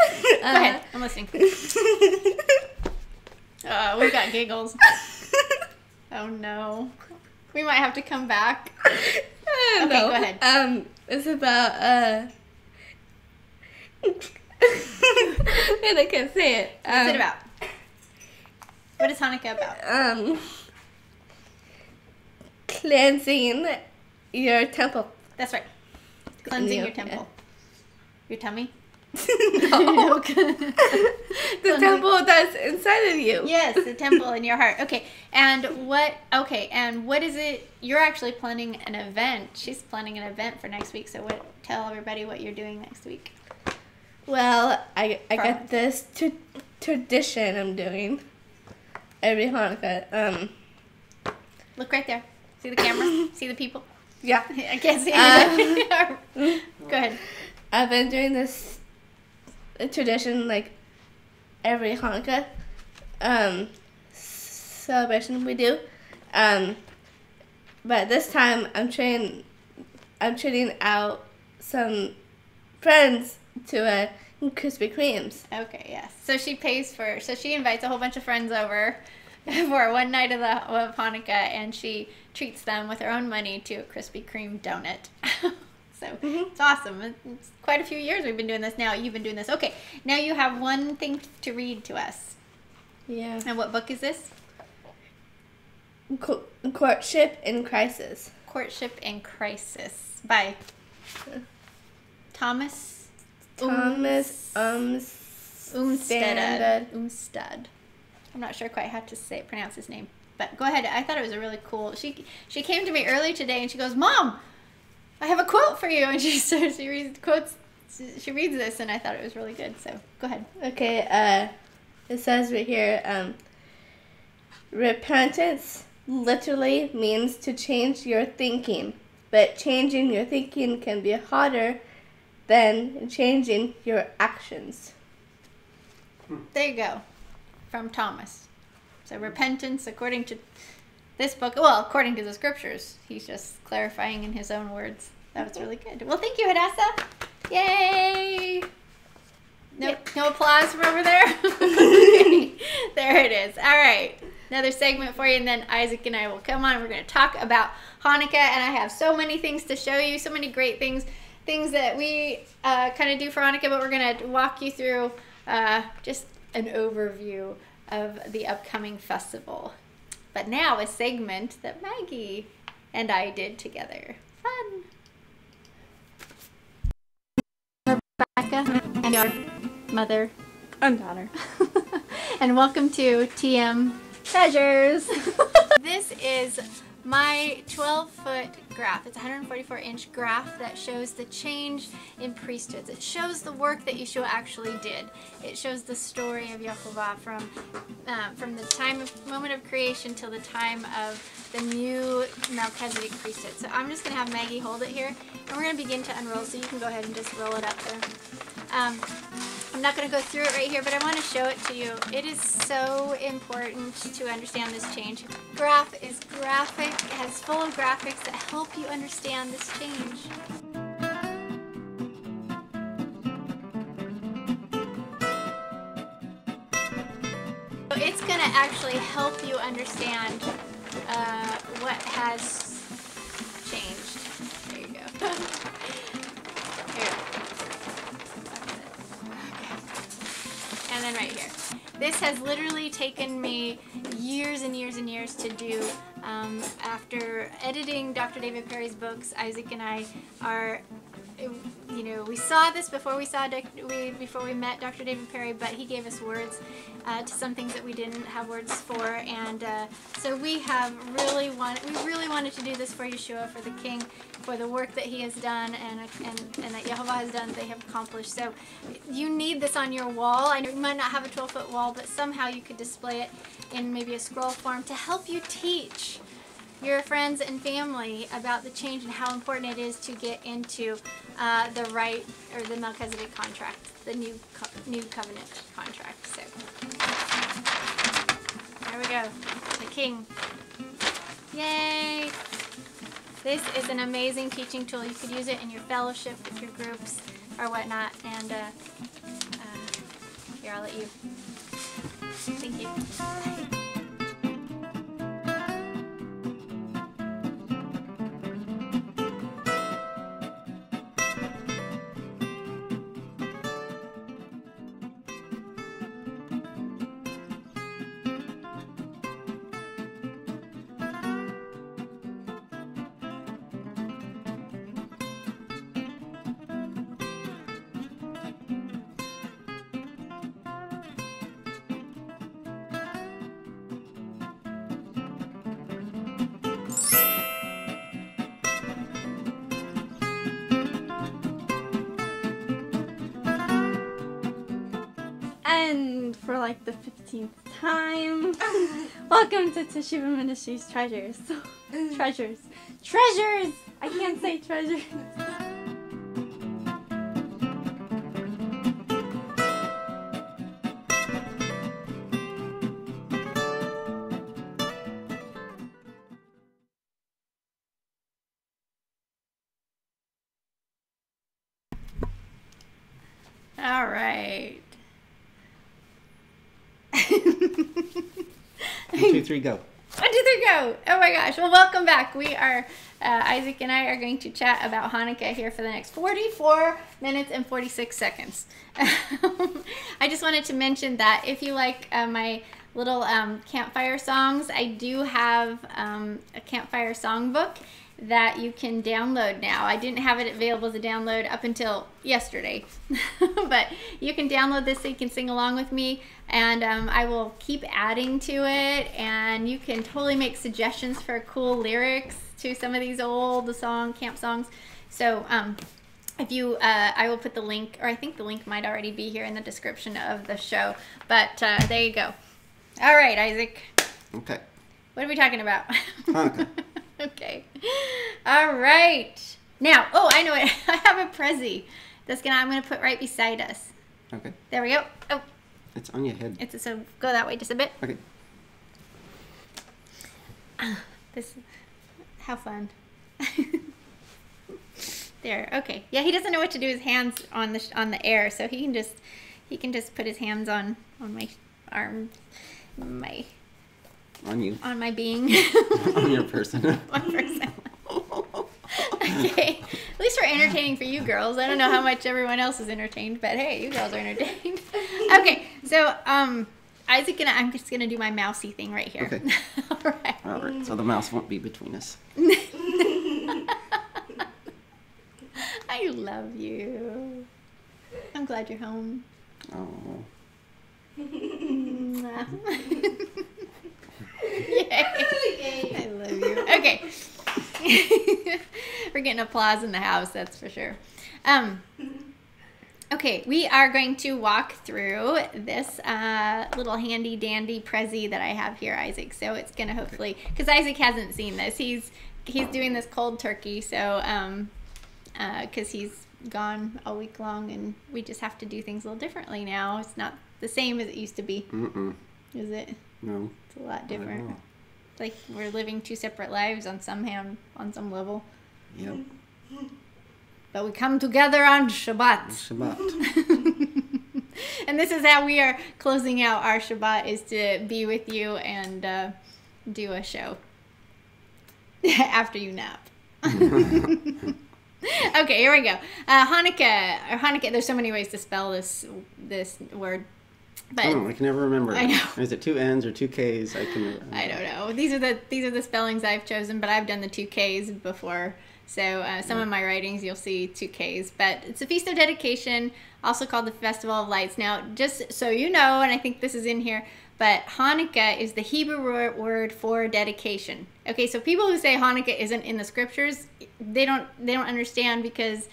Go ahead, I'm listening. We've got giggles. Oh no. We might have to come back. Okay, go ahead. It's about and I can't say it. What's it about? What is Hanukkah about? Cleansing your temple. That's right. Cleansing your temple. Your tummy? No. The temple that's inside of you. Yes, the temple in your heart. Okay. And what is it? You're actually planning an event. She's planning an event for next week. So tell everybody what you're doing next week. Well, I got this tradition I'm doing every Hanukkah. Look right there. See the camera? See the people? Yeah. I can't see anybody. Go ahead. I've been doing this tradition like every Hanukkah celebration we do. But this time I'm treating out some friends to Krispy Kremes. Okay, yes. So she invites a whole bunch of friends over for one night of Hanukkah, and she treats them with her own money to a Krispy Kreme donut. So It's awesome. It's quite a few years we've been doing this now. You've been doing this. Okay, now you have one thing to read to us. Yeah. And what book is this? Courtship in Crisis. Courtship in Crisis by Thomas Umstead. Umstead. I'm not sure quite how to pronounce his name, but go ahead. I thought it was a really cool. She came to me early today and she goes, "Mom, I have a quote for you," and she reads quotes. She reads this, and I thought it was really good. So go ahead. Okay. It says right here, repentance literally means to change your thinking, but changing your thinking can be harder than changing your actions. There you go, from Thomas. So repentance, according to this book, well, according to the scriptures, he's just clarifying in his own words. That was really good. Well, thank you, Hadassah. Yay! No applause from over there? There it is. All right. Another segment for you, and then Isaac and I will come on. We're going to talk about Hanukkah, and I have so many things to show you, so many great things that we kind of do for Hanukkah, but we're going to walk you through just an overview of the upcoming festival. But now a segment that Maggie and I did together. Fun! Rebecca and our mother and daughter. And welcome to TM Treasures. This is my 12-foot graph. It's a 144-inch graph that shows the change in priesthoods. It shows the work that Yahshua actually did. It shows the story of Yahovah from the moment of creation till the time of the new Melchizedek priesthood. So I'm just going to have Maggie hold it here, and we're going to begin to unroll, so you can go ahead and just roll it up there. I'm not going to go through it right here, but I want to show it to you. It is so important to understand this change. Graph is graphic. It has full of graphics that help you understand this change. So it's going to actually help you understand what has changed. There you go. Here. And then right here. This has literally taken me years and years and years to do. After editing Dr. David Perry's books, Isaac and I are, we saw this before before we met Dr. David Perry, but he gave us words to some things that we didn't have words for, and so we really wanted to do this for Yahshua, for the King, for the work that he has done and that Yehovah has done, they have accomplished. So you need this on your wall. I know you might not have a 12-foot wall, but somehow you could display it in maybe a scroll form to help you teach your friends and family about the change and how important it is to get into the Melchizedek contract, the new covenant contract. So there we go, the King. Yay! This is an amazing teaching tool. You could use it in your fellowship with your groups or whatnot. And here, I'll let you. Thank you. like the 15th time. Welcome to Teshuvah Ministries Treasures. Treasures. Treasures! I can't say treasures. All right. 1, 2, 3, go. 1, 2, 3, go. Oh my gosh. Well, welcome back. We are, Isaac and I are going to chat about Hanukkah here for the next 44 minutes and 46 seconds. I just wanted to mention that if you like my little campfire songs, I do have a campfire songbook that you can download now. I didn't have it available as a download up until yesterday, but you can download this so you can sing along with me, and I will keep adding to it, and you can totally make suggestions for cool lyrics to some of these old camp songs. So if you, I will put the link, or I think the link might already be here in the description of the show, but there you go. All right, Isaac. Okay. What are we talking about? Hanukkah. Okay. All right. Now, oh, I know it. I have a Prezi I'm gonna put right beside us. Okay. There we go. Oh, It's on your head. so go that way just a bit. Okay. How fun. There. Okay. Yeah, he doesn't know what to do with his hands on the air, so he can just put his hands on my arm, on my being. On your person. My person. Okay. At least we're entertaining for you girls. I don't know how much everyone else is entertained, but hey, you girls are entertained. Okay. So, Isaac and I'm just gonna do my mousy thing right here. Okay. All right. All right. So the mouse won't be between us. I love you. I'm glad you're home. Oh. Yay. I love you. Okay. We're getting applause in the house, that's for sure. Okay, we are going to walk through this little handy dandy Prezi that I have here, Isaac. So it's gonna hopefully, because Isaac hasn't seen this. He's doing this cold turkey, so because he's gone all week long, and we just have to do things a little differently now. It's not the same as it used to be. Is it? No. It's a lot different. It's like we're living two separate lives on some level. Yep. But we come together on Shabbat. Shabbat. And this is how we are closing out our Shabbat, is to be with you and do a show after you nap. Okay, here we go. Hanukkah. There's so many ways to spell this word. But I can never remember. I know. Is it 2 N's or 2 K's? I don't know. These are the spellings I've chosen, but I've done the 2 K's before. So some of my writings you'll see 2 K's. But it's a feast of dedication, also called the Festival of Lights. Now, just so you know, and I think this is in here, but Hanukkah is the Hebrew word for dedication. Okay, so people who say Hanukkah isn't in the scriptures, they don't understand, because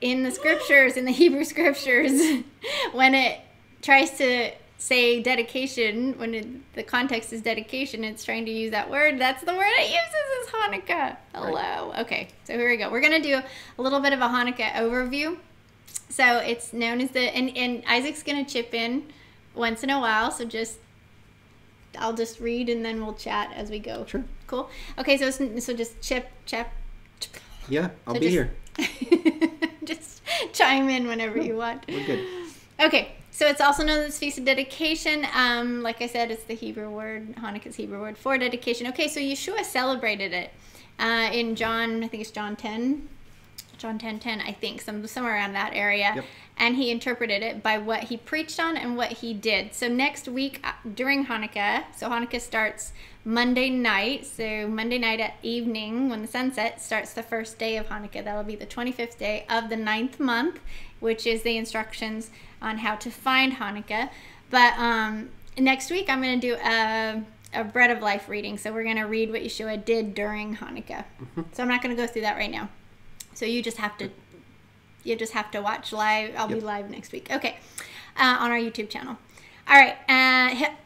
in the scriptures, in the Hebrew scriptures, when it tries to say dedication, when the context is dedication, it's trying to use that word. That's the word it uses, is Hanukkah. Hello. Right. Okay, so here we go. We're going to do a little bit of a Hanukkah overview. So it's known as and Isaac's going to chip in once in a while, so I'll just read and then we'll chat as we go. Sure. Cool. Okay, so just chip. Yeah, I'll be here. Just chime in whenever you want. We're good. Okay, so it's also known as Feast of Dedication. Like I said, it's the Hebrew word, Hanukkah's Hebrew word for dedication. Okay, so Yahshua celebrated it in John, I think it's John 10, I think, somewhere around that area. Yep. And he interpreted it by what he preached on and what he did. So next week during Hanukkah, so Hanukkah starts Monday night. So Monday night at evening, when the sun sets, starts the first day of Hanukkah. That'll be the 25th day of the 9th month, which is the instructions on how to find Hanukkah. But next week I'm going to do a Bread of Life reading. So we're going to read what Yahshua did during Hanukkah. Mm-hmm. So I'm not going to go through that right now. So you just have to watch live. I'll be live next week. Okay. On our YouTube channel. All right.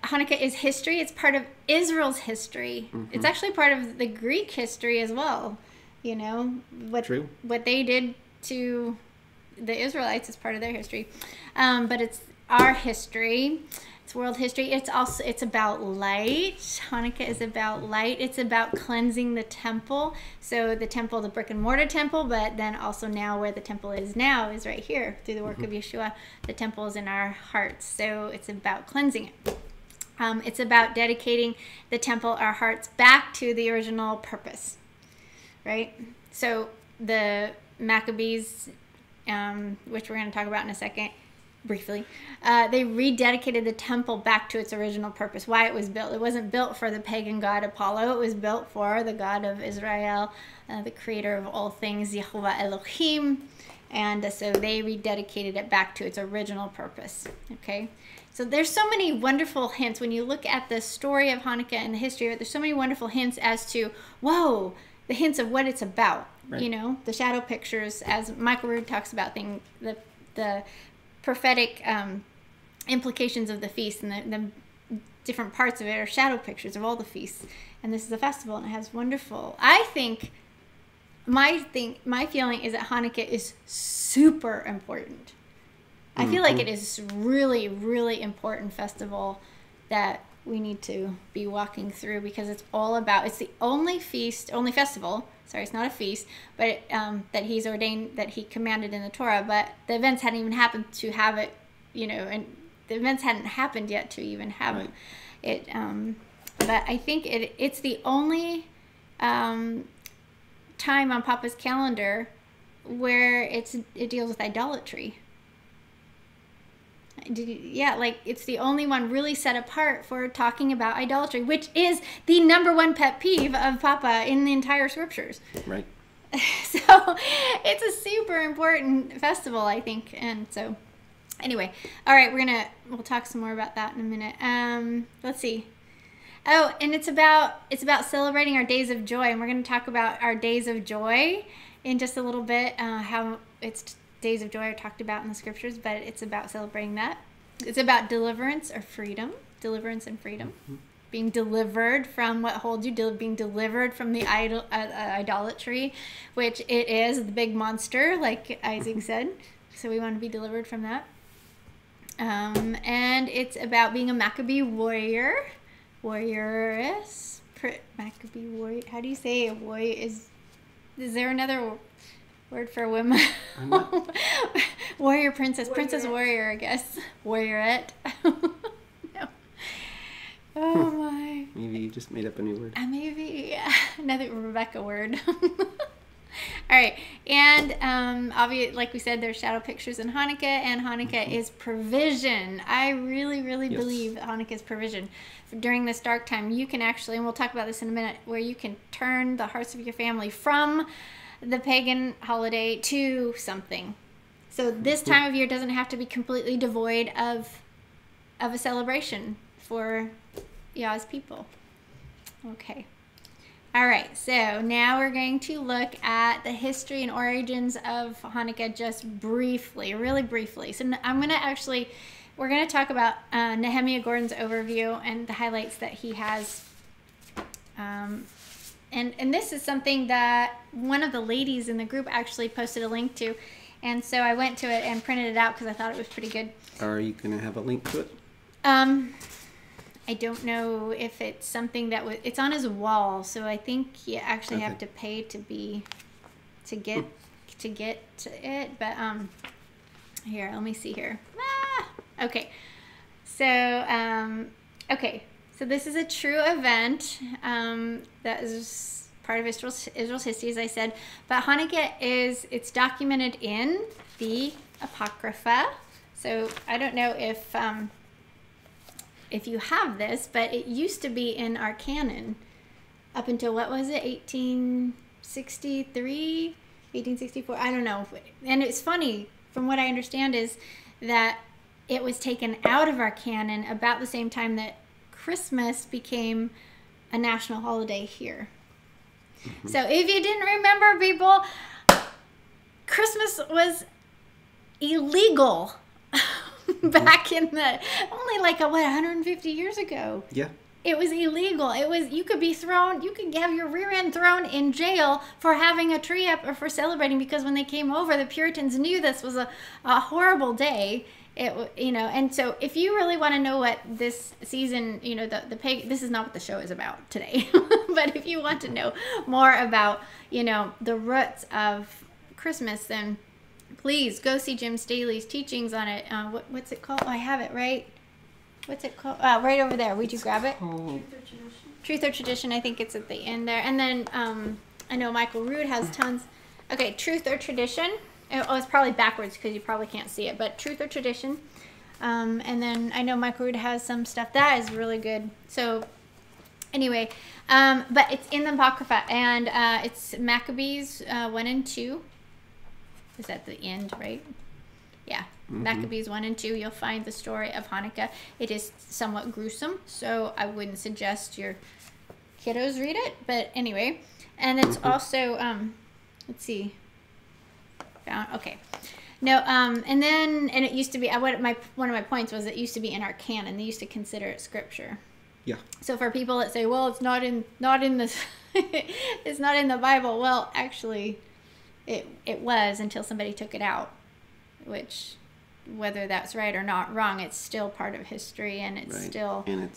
Hanukkah is history. It's part of Israel's history. It's actually part of the Greek history as well. You know, what they did to the Israelites is part of their history. But it's our history. It's world history. It's about light. Hanukkah is about light. It's about cleansing the temple. So the temple, the brick and mortar temple, but then also now where the temple is now is right here through the work of Yahshua. The temple is in our hearts. So it's about cleansing it. It's about dedicating the temple, our hearts, back to the original purpose, right? So the Maccabees, which we're going to talk about in a second, briefly, they rededicated the temple back to its original purpose, why it was built. It wasn't built for the pagan god Apollo. It was built for the God of Israel, the creator of all things, Yahuwah Elohim. And so they rededicated it back to its original purpose. Okay, so there's so many wonderful hints when you look at the story of Hanukkah and the history of it. There's so many wonderful hints as to, whoa, the hints of what it's about. Right. You know, the shadow pictures, as Michael Rood talks about, the prophetic implications of the feast, and the different parts of it are shadow pictures of all the feasts. And this is a festival, and it has wonderful. I think my feeling is that Hanukkah is super important. I feel like it is really, really important festival that we need to be walking through, because it's the only festival. Sorry, it's not a feast, but that he's ordained, that he commanded in the Torah. But the events hadn't even happened to have it, you know, and the events hadn't happened yet to even have it. But I think it's the only time on Papa's calendar where it deals with idolatry. It's the only one really set apart for talking about idolatry, which is the number one pet peeve of Papa in the entire scriptures. Right. So it's a super important festival, I think. And so anyway, all right, we'll talk some more about that in a minute. Let's see. Oh, and it's about celebrating our days of joy, and we're going to talk about our days of joy in just a little bit, how it's days of joy are talked about in the scriptures, but it's about celebrating that. It's about deliverance and freedom, being delivered from what holds you, being delivered from the idolatry, which it is the big monster, like Isaac said. So we want to be delivered from that. And it's about being a Maccabee warrioress, Maccabee warrior. How do you say a warrior? Is there another word for a woman? Warrior princess. Princess warrior, I guess. Warriorette. No. Oh my. Maybe you just made up a new word. Maybe another Rebekah word. All right. And obviously, like we said, there's shadow pictures in Hanukkah, and Hanukkah is provision. I really, really believe that Hanukkah is provision. During this dark time, you can actually, and we'll talk about this in a minute, where you can turn the hearts of your family from the pagan holiday to something. So this time of year doesn't have to be completely devoid of a celebration for Yah's people. Okay. All right, so now we're going to look at the history and origins of Hanukkah just briefly, really briefly. So we're going to talk about Nehemiah Gordon's overview and the highlights that he has. And this is something that one of the ladies in the group actually posted a link to. And so I went to it and printed it out because I thought it was pretty good. Are you going to have a link to it? I don't know if it's something it's on his wall. So I think you actually have to pay to get to it. But here, let me see here. Okay. So, So this is a true event that is part of Israel's history, as I said. But Hanukkah it's documented in the Apocrypha. So I don't know if you have this, but it used to be in our canon up until, what was it, 1863, 1864? I don't know. And it's funny, from what I understand, is that it was taken out of our canon about the same time that Christmas became a national holiday here. So if you didn't remember, people, Christmas was illegal back in the, only like, 150 years ago. Yeah. It was illegal. You could be thrown, you could have your rear end thrown in jail for having a tree up or for celebrating, because when they came over, the Puritans knew this was a horrible day. And so if you really want to know what this season, this is not what the show is about today, but if you want to know more about, the roots of Christmas, then please go see Jim Staley's teachings on it. What's it called? Oh, I have it right. What's it called? Right over there. Would you grab it? Truth or Tradition. I think it's at the end there. And then I know Michael Rood has tons. Okay, Truth or Tradition. Oh, it's probably backwards because you probably can't see it. But Truth or Tradition. And then I know Michael Rood has some stuff. That is really good. So anyway, but it's in the Apocrypha. And it's Maccabees 1 and 2. Is at the end, right? Yeah. Maccabees 1 and 2, you'll find the story of Hanukkah. It is somewhat gruesome, so I wouldn't suggest your kiddos read it. But anyway, and it's also, let's see. Okay. No, and it used to be, one of my points was it used to be in our canon. They used to consider it scripture. Yeah. So for people that say, well, it's not in this, it's not in the Bible. Well, actually, it was until somebody took it out, which, whether that's right or not wrong, it's still part of history, and it's right. still... And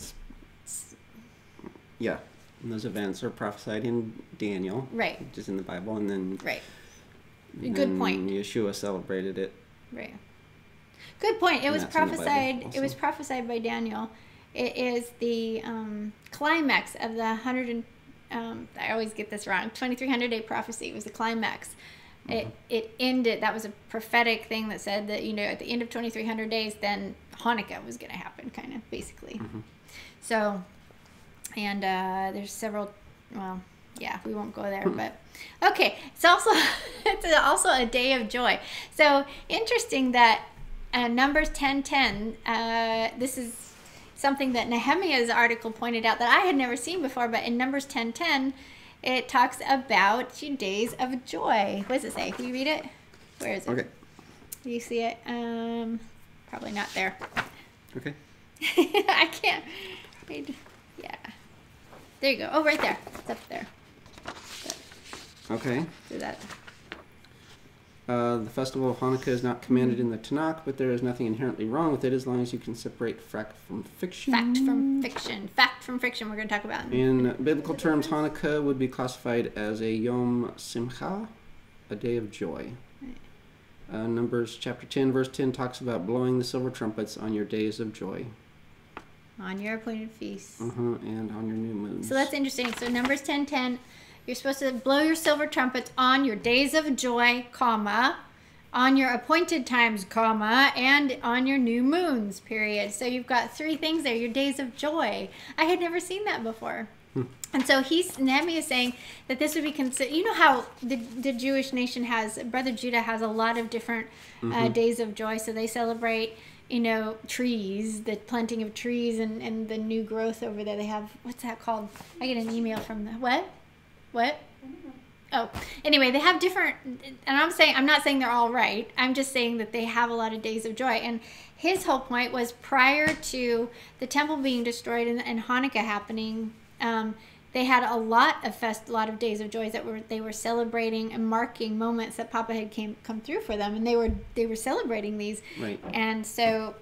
yeah, and those events are prophesied in Daniel, right, which is in the Bible, and then... Right. Good point. Yahshua celebrated it. Right. Good point. It was prophesied. Also. It was prophesied by Daniel. It is the climax of the 100 and... I always get this wrong. 2300-day prophecy was the climax. It ended, that was a prophetic thing that said that, at the end of 2300 days, then Hanukkah was going to happen, kind of, basically. So, and there's several, well, yeah, we won't go there, but, okay, it's also a day of joy. So, interesting that Numbers 10:10, this is something that Nehemiah's article pointed out that I had never seen before, but in Numbers 10:10, it talks about days of joy. What does it say? Can you read it? Where is it? Okay. Do you see it? Probably not there. Okay. I can't. Yeah. There you go. Oh, right there. It's up there. Okay. So that. The festival of Hanukkah is not commanded in the Tanakh, but there is nothing inherently wrong with it as long as you can separate fact from fiction. Fact from fiction. Fact from fiction we're going to talk about. In biblical terms, Hanukkah would be classified as a Yom Simcha, a day of joy. Right. Numbers chapter 10, verse 10 talks about blowing the silver trumpets on your days of joy. On your appointed feasts. And on your new moons. So that's interesting. So Numbers 10:10. You're supposed to blow your silver trumpets on your days of joy, comma, on your appointed times, comma, and on your new moons, period. So you've got three things there, your days of joy. I had never seen that before. And so Nehemiah is saying that this would be considered, you know how the Jewish nation has, Brother Judah has a lot of different days of joy. So they celebrate, trees, the planting of trees and the new growth over there. They have, what's that called? I get an email from the, what? Oh, anyway, they have different, and I'm not saying they're all right. I'm just saying that they have a lot of days of joy. And his whole point was prior to the temple being destroyed and Hanukkah happening, they had a lot of days of joy that they were celebrating and marking moments that Papa had come through for them, and they were celebrating these. Right. And so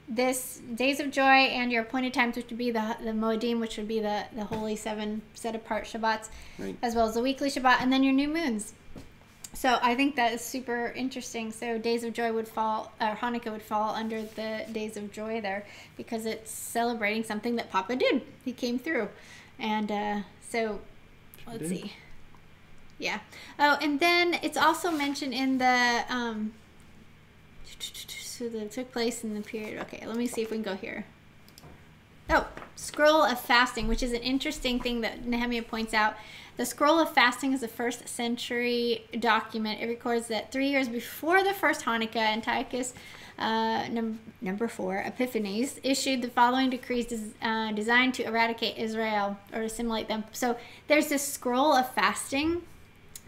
this days of joy and your appointed times, which would be the Moedim, which would be the holy 7 set apart Shabbats, right, as well as the weekly Shabbat, and then your new moons. So I think that is super interesting. So days of joy would fall, or Hanukkah would fall under the days of joy there, because it's celebrating something that Papa did. He came through. And so let's see. Yeah. Oh, and then it's also mentioned in the so that took place in the period. Okay, let me see if we can go here. Oh, scroll of fasting, which is an interesting thing that Nehemiah points out. The scroll of fasting is a 1st century document. It records that 3 years before the first Hanukkah, Antiochus number 4, Epiphanes, issued the following decrees designed to eradicate Israel or assimilate them. So there's this scroll of fasting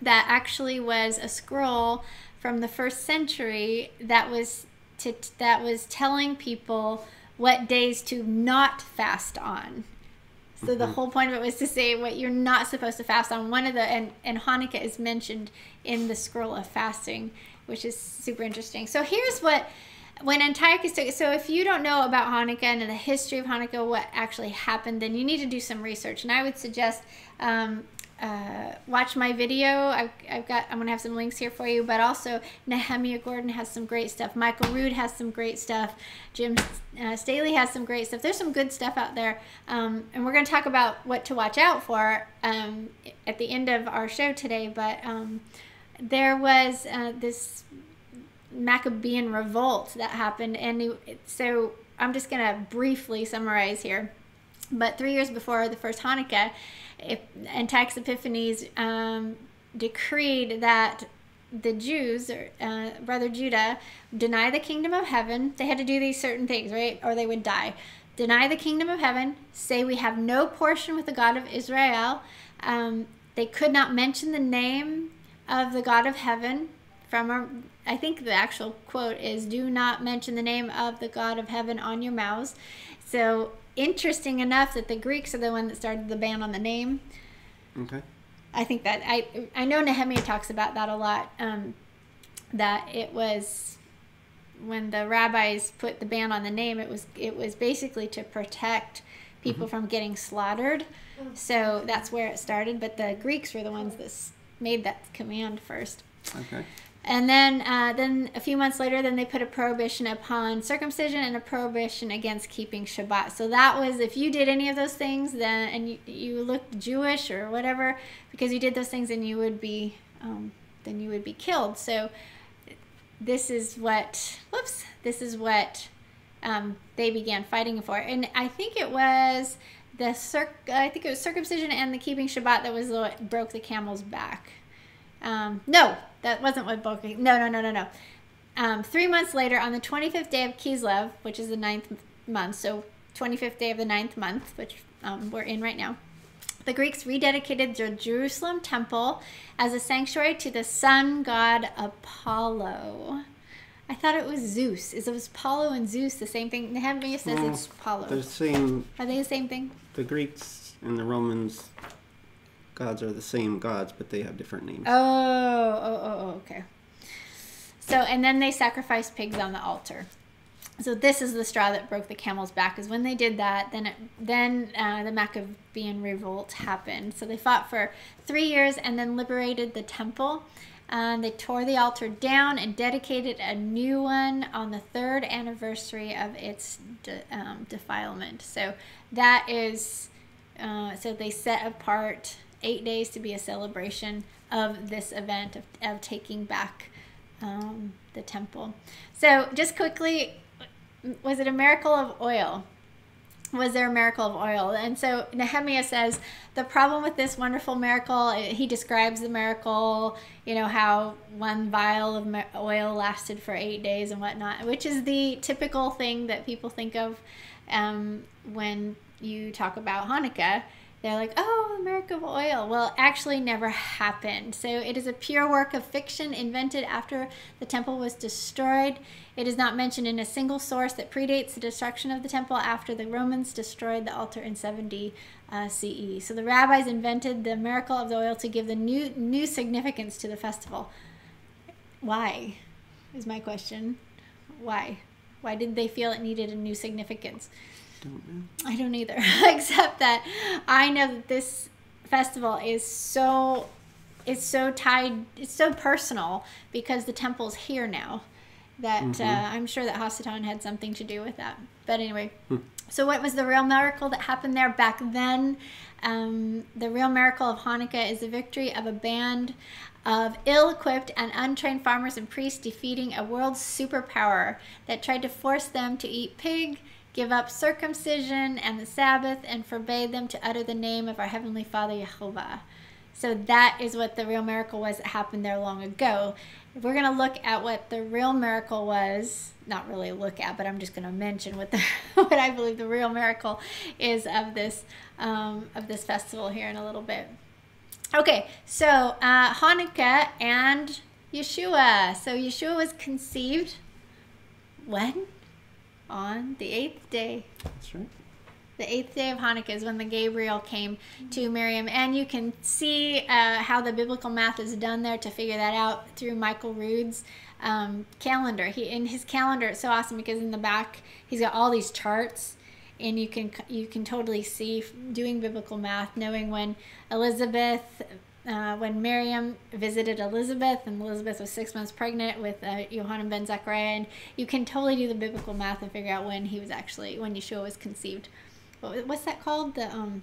that actually was a scroll from the 1st century that was that was telling people what days to not fast on. So the whole point of it was to say what you're not supposed to fast on. One of the and Hanukkah is mentioned in the scroll of fasting, which is super interesting. So here's what when Antiochus took it. So if you don't know about Hanukkah and the history of Hanukkah, what actually happened, then you need to do some research. And I would suggest watch my video. I'm gonna have some links here for you, but also Nehemiah Gordon has some great stuff. Michael Rood has some great stuff. Jim Staley has some great stuff. There's some good stuff out there, and we're gonna talk about what to watch out for at the end of our show today. But there was this Maccabean revolt that happened, and so I'm just gonna briefly summarize here. But 3 years before the first Hanukkah, Antiochus Epiphanes decreed that the Jews, brother Judah, deny the kingdom of heaven. They had to do these certain things, right? Or they would die. Deny the kingdom of heaven, say we have no portion with the God of Israel. They could not mention the name of the God of heaven. I think the actual quote is, do not mention the name of the God of heaven on your mouths. So interesting enough that the Greeks are the one that started the ban on the name. Okay. I think that I know Nehemiah talks about that a lot. That it was when the rabbis put the ban on the name, it was basically to protect people from getting slaughtered. So that's where it started. But the Greeks were the ones that made that command first. Okay. And then a few months later, then they put a prohibition upon circumcision and a prohibition against keeping Shabbat. So that was, if you did any of those things, then and you looked Jewish or whatever, because you did those things, then you would be killed. So this is what they began fighting for. And I think it was circumcision and the keeping Shabbat that was what broke the camel's back. No, that wasn't what broke it. No. 3 months later, on the 25th day of Kislev, which is the 9th month, so 25th day of the 9th month, which we're in right now, the Greeks rededicated the Jerusalem temple as a sanctuary to the sun god Apollo. I thought it was Zeus. It was Apollo and Zeus the same thing? Nehemiah says it's Apollo. They're the same. Are they the same thing? The Greeks and the Romans gods are the same gods, but they have different names. Oh, okay. So, and then they sacrificed pigs on the altar. So this is the straw that broke the camel's back, is when they did that, then the Maccabean revolt happened. So they fought for 3 years and then liberated the temple. They tore the altar down and dedicated a new one on the 3rd anniversary of its defilement. So that is, so they set apart 8 days to be a celebration of this event of taking back the temple. So just quickly, was it a miracle of oil? Was there a miracle of oil? And so Nehemiah says the problem with this wonderful miracle, he describes the miracle, how one vial of oil lasted for 8 days and whatnot, which is the typical thing that people think of when you talk about Hanukkah. They're like, oh, the miracle of oil. Well, it actually never happened. So it is a pure work of fiction invented after the temple was destroyed. It is not mentioned in a single source that predates the destruction of the temple after the Romans destroyed the altar in 70 CE. So the rabbis invented the miracle of the oil to give the new significance to the festival. Why, is my question. Why? Why did they feel it needed a new significance? Don't know. I don't either, except that I know that this festival is so tied, it's so personal because the temple's here now that I'm sure that Hasatan had something to do with that. But anyway, so what was the real miracle that happened there back then? The real miracle of Hanukkah is the victory of a band of ill-equipped and untrained farmers and priests defeating a world superpower that tried to force them to eat pig, give up circumcision and the Sabbath, and forbade them to utter the name of our Heavenly Father, Yahovah. So that is what the real miracle was that happened there long ago. If we're going to look at what the real miracle was, not really look at, but I'm just going to mention what I believe the real miracle is of this festival here in a little bit. Okay, so Hanukkah and Yahshua. So Yahshua was conceived when? On the 8th day. That's right. The 8th day of Hanukkah is when the Gabriel came to Miriam. And you can see how the biblical math is done there to figure that out through Michael Rood's calendar. In his calendar, it's so awesome because in the back, he's got all these charts. And you can totally see doing biblical math, knowing when when Miriam visited Elizabeth, and Elizabeth was 6 months pregnant with Yohanan ben Zechariah, and you can totally do the biblical math and figure out when Yeshua was conceived. What's that called? The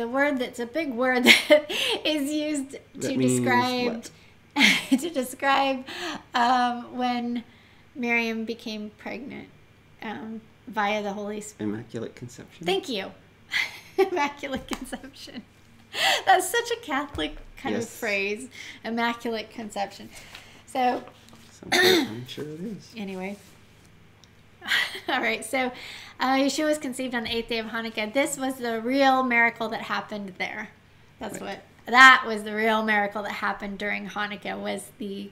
word that's a big word that is used to describe when Miriam became pregnant via the Holy Spirit. Immaculate Conception. Thank you. Immaculate Conception. That's such a Catholic kind of phrase. Immaculate Conception. So, I'm sure it is. Anyway. All right. So, Yeshua was conceived on the 8th day of Hanukkah. This was the real miracle that happened there. That was the real miracle that happened during Hanukkah, was the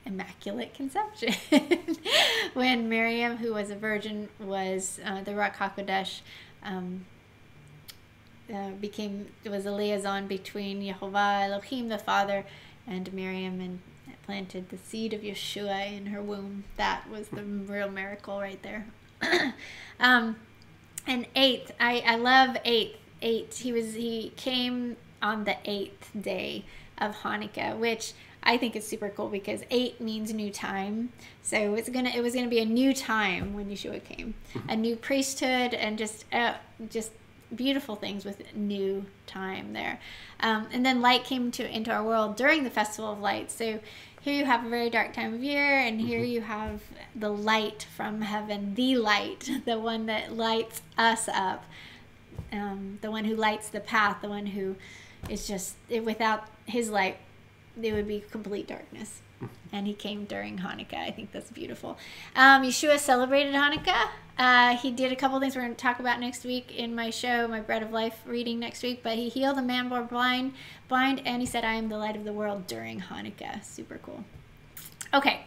Immaculate Conception. When Miriam, who was a virgin, was the Ruach HaKodesh, was a liaison between Yehovah Elohim, the Father, and Miriam, and planted the seed of Yeshua in her womb. That was the real miracle right there. And 8th, I love 8th. He came on the 8th day of Hanukkah, which I think is super cool because 8 means new time. So it was gonna be a new time when Yeshua came, a new priesthood, and just beautiful things with new time there. And then light came into our world during the Festival of Lights. So here you have a very dark time of year, and here you have the light from heaven, the light, the one that lights us up, the one who lights the path, the one who is without his light, there would be complete darkness. And he came during Hanukkah. I think that's beautiful. Yeshua celebrated Hanukkah. He did a couple things we're going to talk about next week in my show, my Bread of Life reading next week. But he healed a man born blind, and he said, "I am the light of the world" during Hanukkah. Super cool. Okay.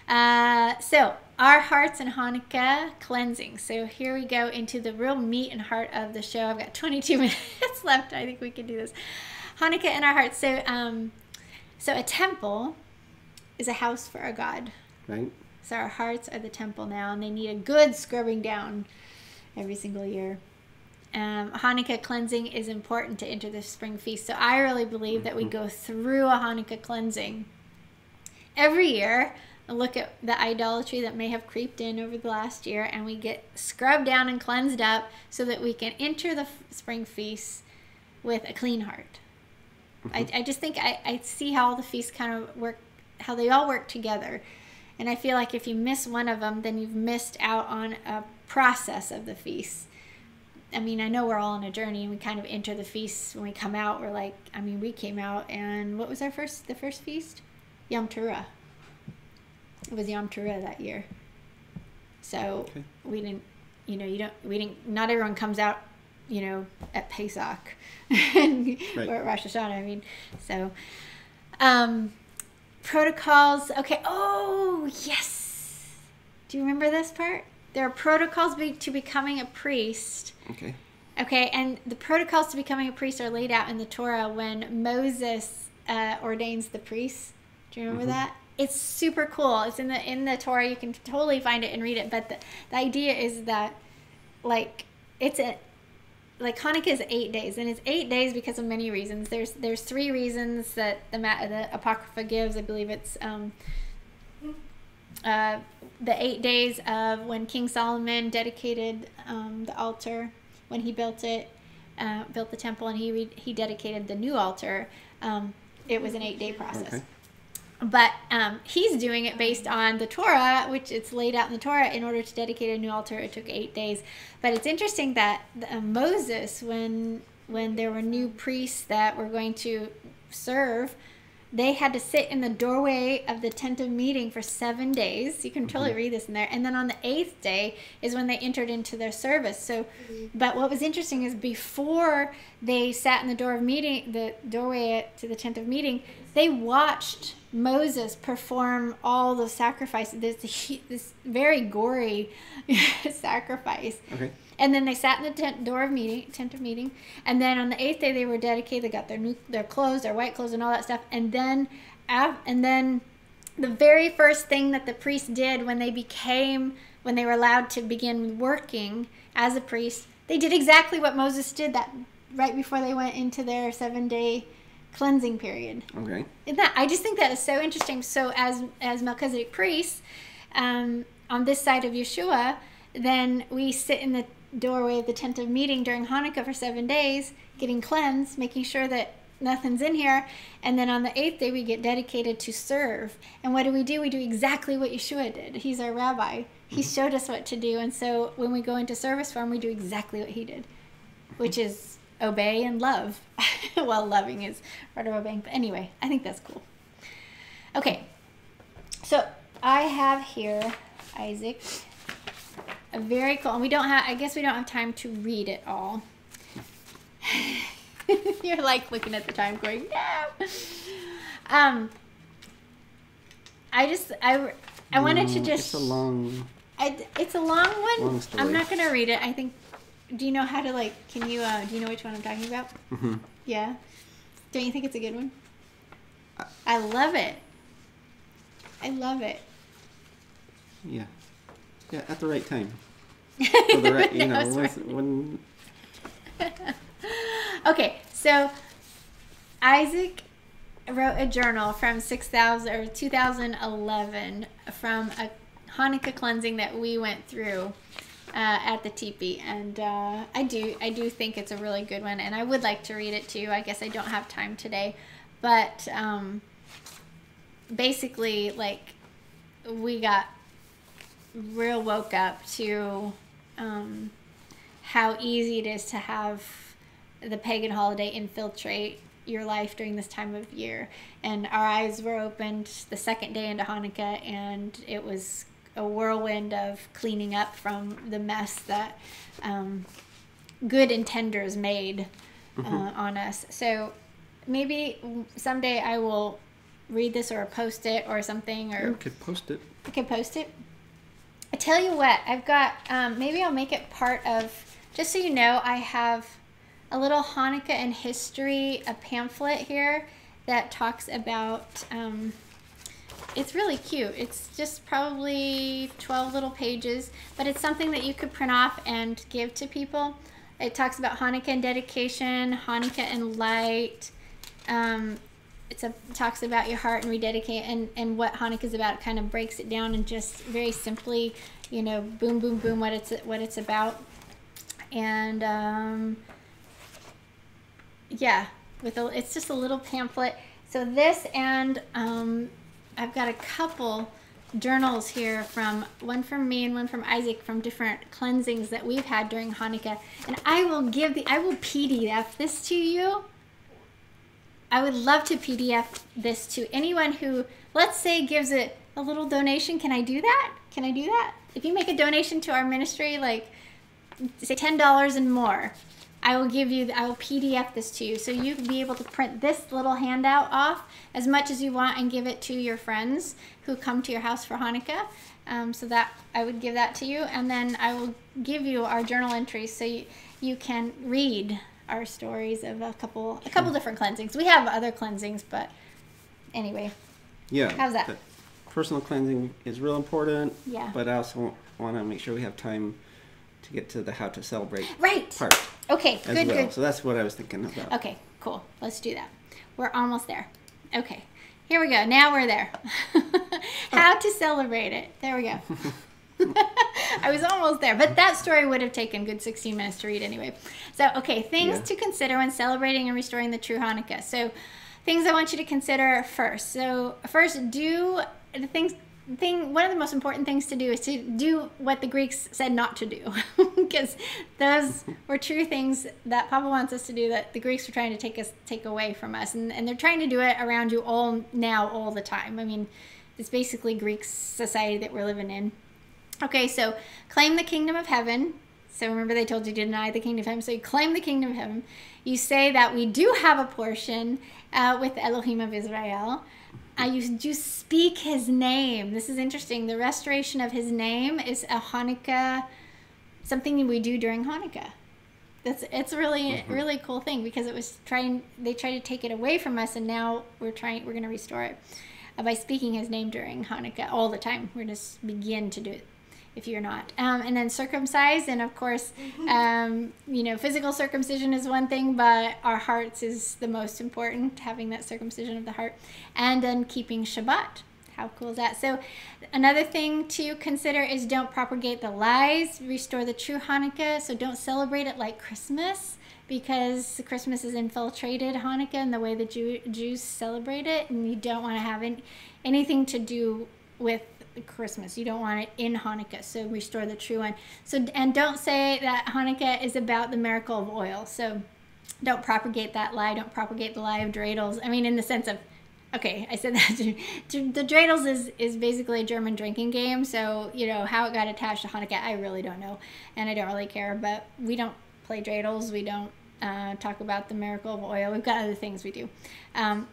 So our hearts and Hanukkah cleansing. So here we go into the real meat and heart of the show. I've got 22 minutes left. I think we can do this. Hanukkah and our hearts. So a temple is a house for our God. Right. So our hearts are the temple now, and they need a good scrubbing down every single year. Hanukkah cleansing is important to enter the spring feast. So I really believe that we go through a Hanukkah cleansing every year, look at the idolatry that may have creeped in over the last year, and we get scrubbed down and cleansed up so that we can enter the spring feast with a clean heart. I just think I see how all the feasts kind of work, how they all work together. And I feel like if you miss one of them, then you've missed out on a process of the feast. I mean, I know we're all on a journey, and we kind of enter the feast. When we come out, we're like, we came out, and what was the first feast? Yom Teruah. It was Yom Teruah that year. So we didn't, not everyone comes out, at Pesach or at Rosh Hashanah. So, protocols. Okay. Oh, yes. Do you remember this part? There are protocols to becoming a priest. Okay, and the protocols to becoming a priest are laid out in the Torah when Moses ordains the priests. Do you remember that? It's super cool. It's in the Torah. You can totally find it and read it. But the idea is that, Hanukkah is 8 days, and it's 8 days because of many reasons. There's 3 reasons that the Apocrypha gives. I believe it's the 8 days of when King Solomon dedicated the altar, when he built the temple, and he dedicated the new altar. It was an 8-day process. Okay. But he's doing it based on the Torah, which it's laid out in the Torah. In order to dedicate a new altar, it took 8 days. But it's interesting that Moses, when there were new priests that were going to serve, they had to sit in the doorway of the tent of meeting for 7 days. You can totally read this in there. And then on the 8th day is when they entered into their service. So, but what was interesting is before they sat in the doorway to the tent of meeting, they watched Moses perform all the sacrifices. There's this very gory sacrifice. Okay. And then they sat in the tent of meeting, and then on the 8th day they were dedicated. They got their clothes, their white clothes, and all that stuff. And then the very first thing that the priest did when they were allowed to begin working as a priest, they did exactly what Moses did that right before they went into their 7-day cleansing period. Okay. I just think that is so interesting. So as Melchizedek priests, on this side of Yahshua, then we sit in the doorway of the tent of meeting during Hanukkah for 7 days, getting cleansed, making sure that nothing's in here. And then on the 8th day, we get dedicated to serve. And what do? We do exactly what Yahshua did. He's our rabbi. He showed us what to do. And so when we go into service for him, we do exactly what he did, which is obey and love. Well, loving is part of obeying. But anyway, I think that's cool. Okay. So I have here, Isaac, a very cool, and I guess we don't have time to read it all. You're like looking at the time going, no. I wanted to just. It's a long one. Long story. I'm not going to read it. I think, do you know how to do you know which one I'm talking about? Mm-hmm. Yeah. Don't you think it's a good one? I love it. I love it. Yeah. Yeah, at the right time. For the right, when. Okay, so Isaac wrote a journal from 2011 from a Hanukkah cleansing that we went through at the teepee, and I do think it's a really good one, and I would like to read it too. I guess I don't have time today, but basically, we got real woke up to how easy it is to have the pagan holiday infiltrate your life during this time of year. And our eyes were opened the second day into Hanukkah, and it was a whirlwind of cleaning up from the mess that good intenders made on us. So maybe someday I will read this or post it or something. Or you could post it. I can post it. I tell you what, I've got, maybe I'll make it part of, just so you know, I have a little Hanukkah and history, a pamphlet here that talks about, it's really cute. It's just probably 12 little pages, but it's something that you could print off and give to people. It talks about Hanukkah and dedication, Hanukkah and light. It talks about your heart and rededicate and what Hanukkah is about. It kind of breaks it down and just very simply, boom, boom, boom, what it's about. And yeah, it's just a little pamphlet. So this, and I've got a couple journals here, one from me and one from Isaac, from different cleansings that we've had during Hanukkah. And I will PDF this to you. I would love to PDF this to anyone who, let's say, gives it a little donation. Can I do that? If you make a donation to our ministry, say $10 and more, I will PDF this to you. So you can be able to print this little handout off as much as you want and give it to your friends who come to your house for Hanukkah. So that I would give that to you. And then I will give you our journal entries so you can read our stories of a couple different cleansings. We have other cleansings, but anyway. Yeah. How's that? Personal cleansing is real important. Yeah. But I also want to make sure we have time to get to the how to celebrate part. Okay, good. So that's what I was thinking about. Okay, cool. Let's do that. We're almost there. Okay, here we go. Now we're there. How to celebrate it. There we go. I was almost there, but that story would have taken a good 16 minutes to read anyway. So, okay, things to consider when celebrating and restoring the true Hanukkah. So, things I want you to consider first. So, first, do the things one of the most important things to do is to do what the Greeks said not to do, because those were true things that Papa wants us to do that the Greeks were trying to take away from us, and they're trying to do it around you all the time. I mean, it's basically Greek society that we're living in. Okay, so claim the kingdom of heaven. So remember, they told you to deny the kingdom of heaven. So you claim the kingdom of heaven. You say that we do have a portion with the Elohim of Israel. You do speak his name. This is interesting. The restoration of his name is a Hanukkah, something we do during Hanukkah. It's really really cool thing, because they tried to take it away from us, and now we're going to restore it by speaking his name during Hanukkah all the time. We're going to begin to do it if you're not. And then circumcised, and of course, physical circumcision is one thing, but our hearts is the most important, having that circumcision of the heart. And then keeping Shabbat. How cool is that? So another thing to consider is don't propagate the lies, restore the true Hanukkah. So don't celebrate it like Christmas, because Christmas has infiltrated Hanukkah and the way the Jews celebrate it, and you don't want to have anything to do with Christmas. You don't want it in Hanukkah, so restore the true one. So, and don't say that Hanukkah is about the miracle of oil. So don't propagate that lie. Don't propagate the lie of dreidels. I mean, in the sense of, okay, I said that the dreidels is basically a German drinking game. So, how it got attached to Hanukkah, I really don't know, and I don't really care. But we don't play dreidels. We don't talk about the miracle of oil. We've got other things we do. And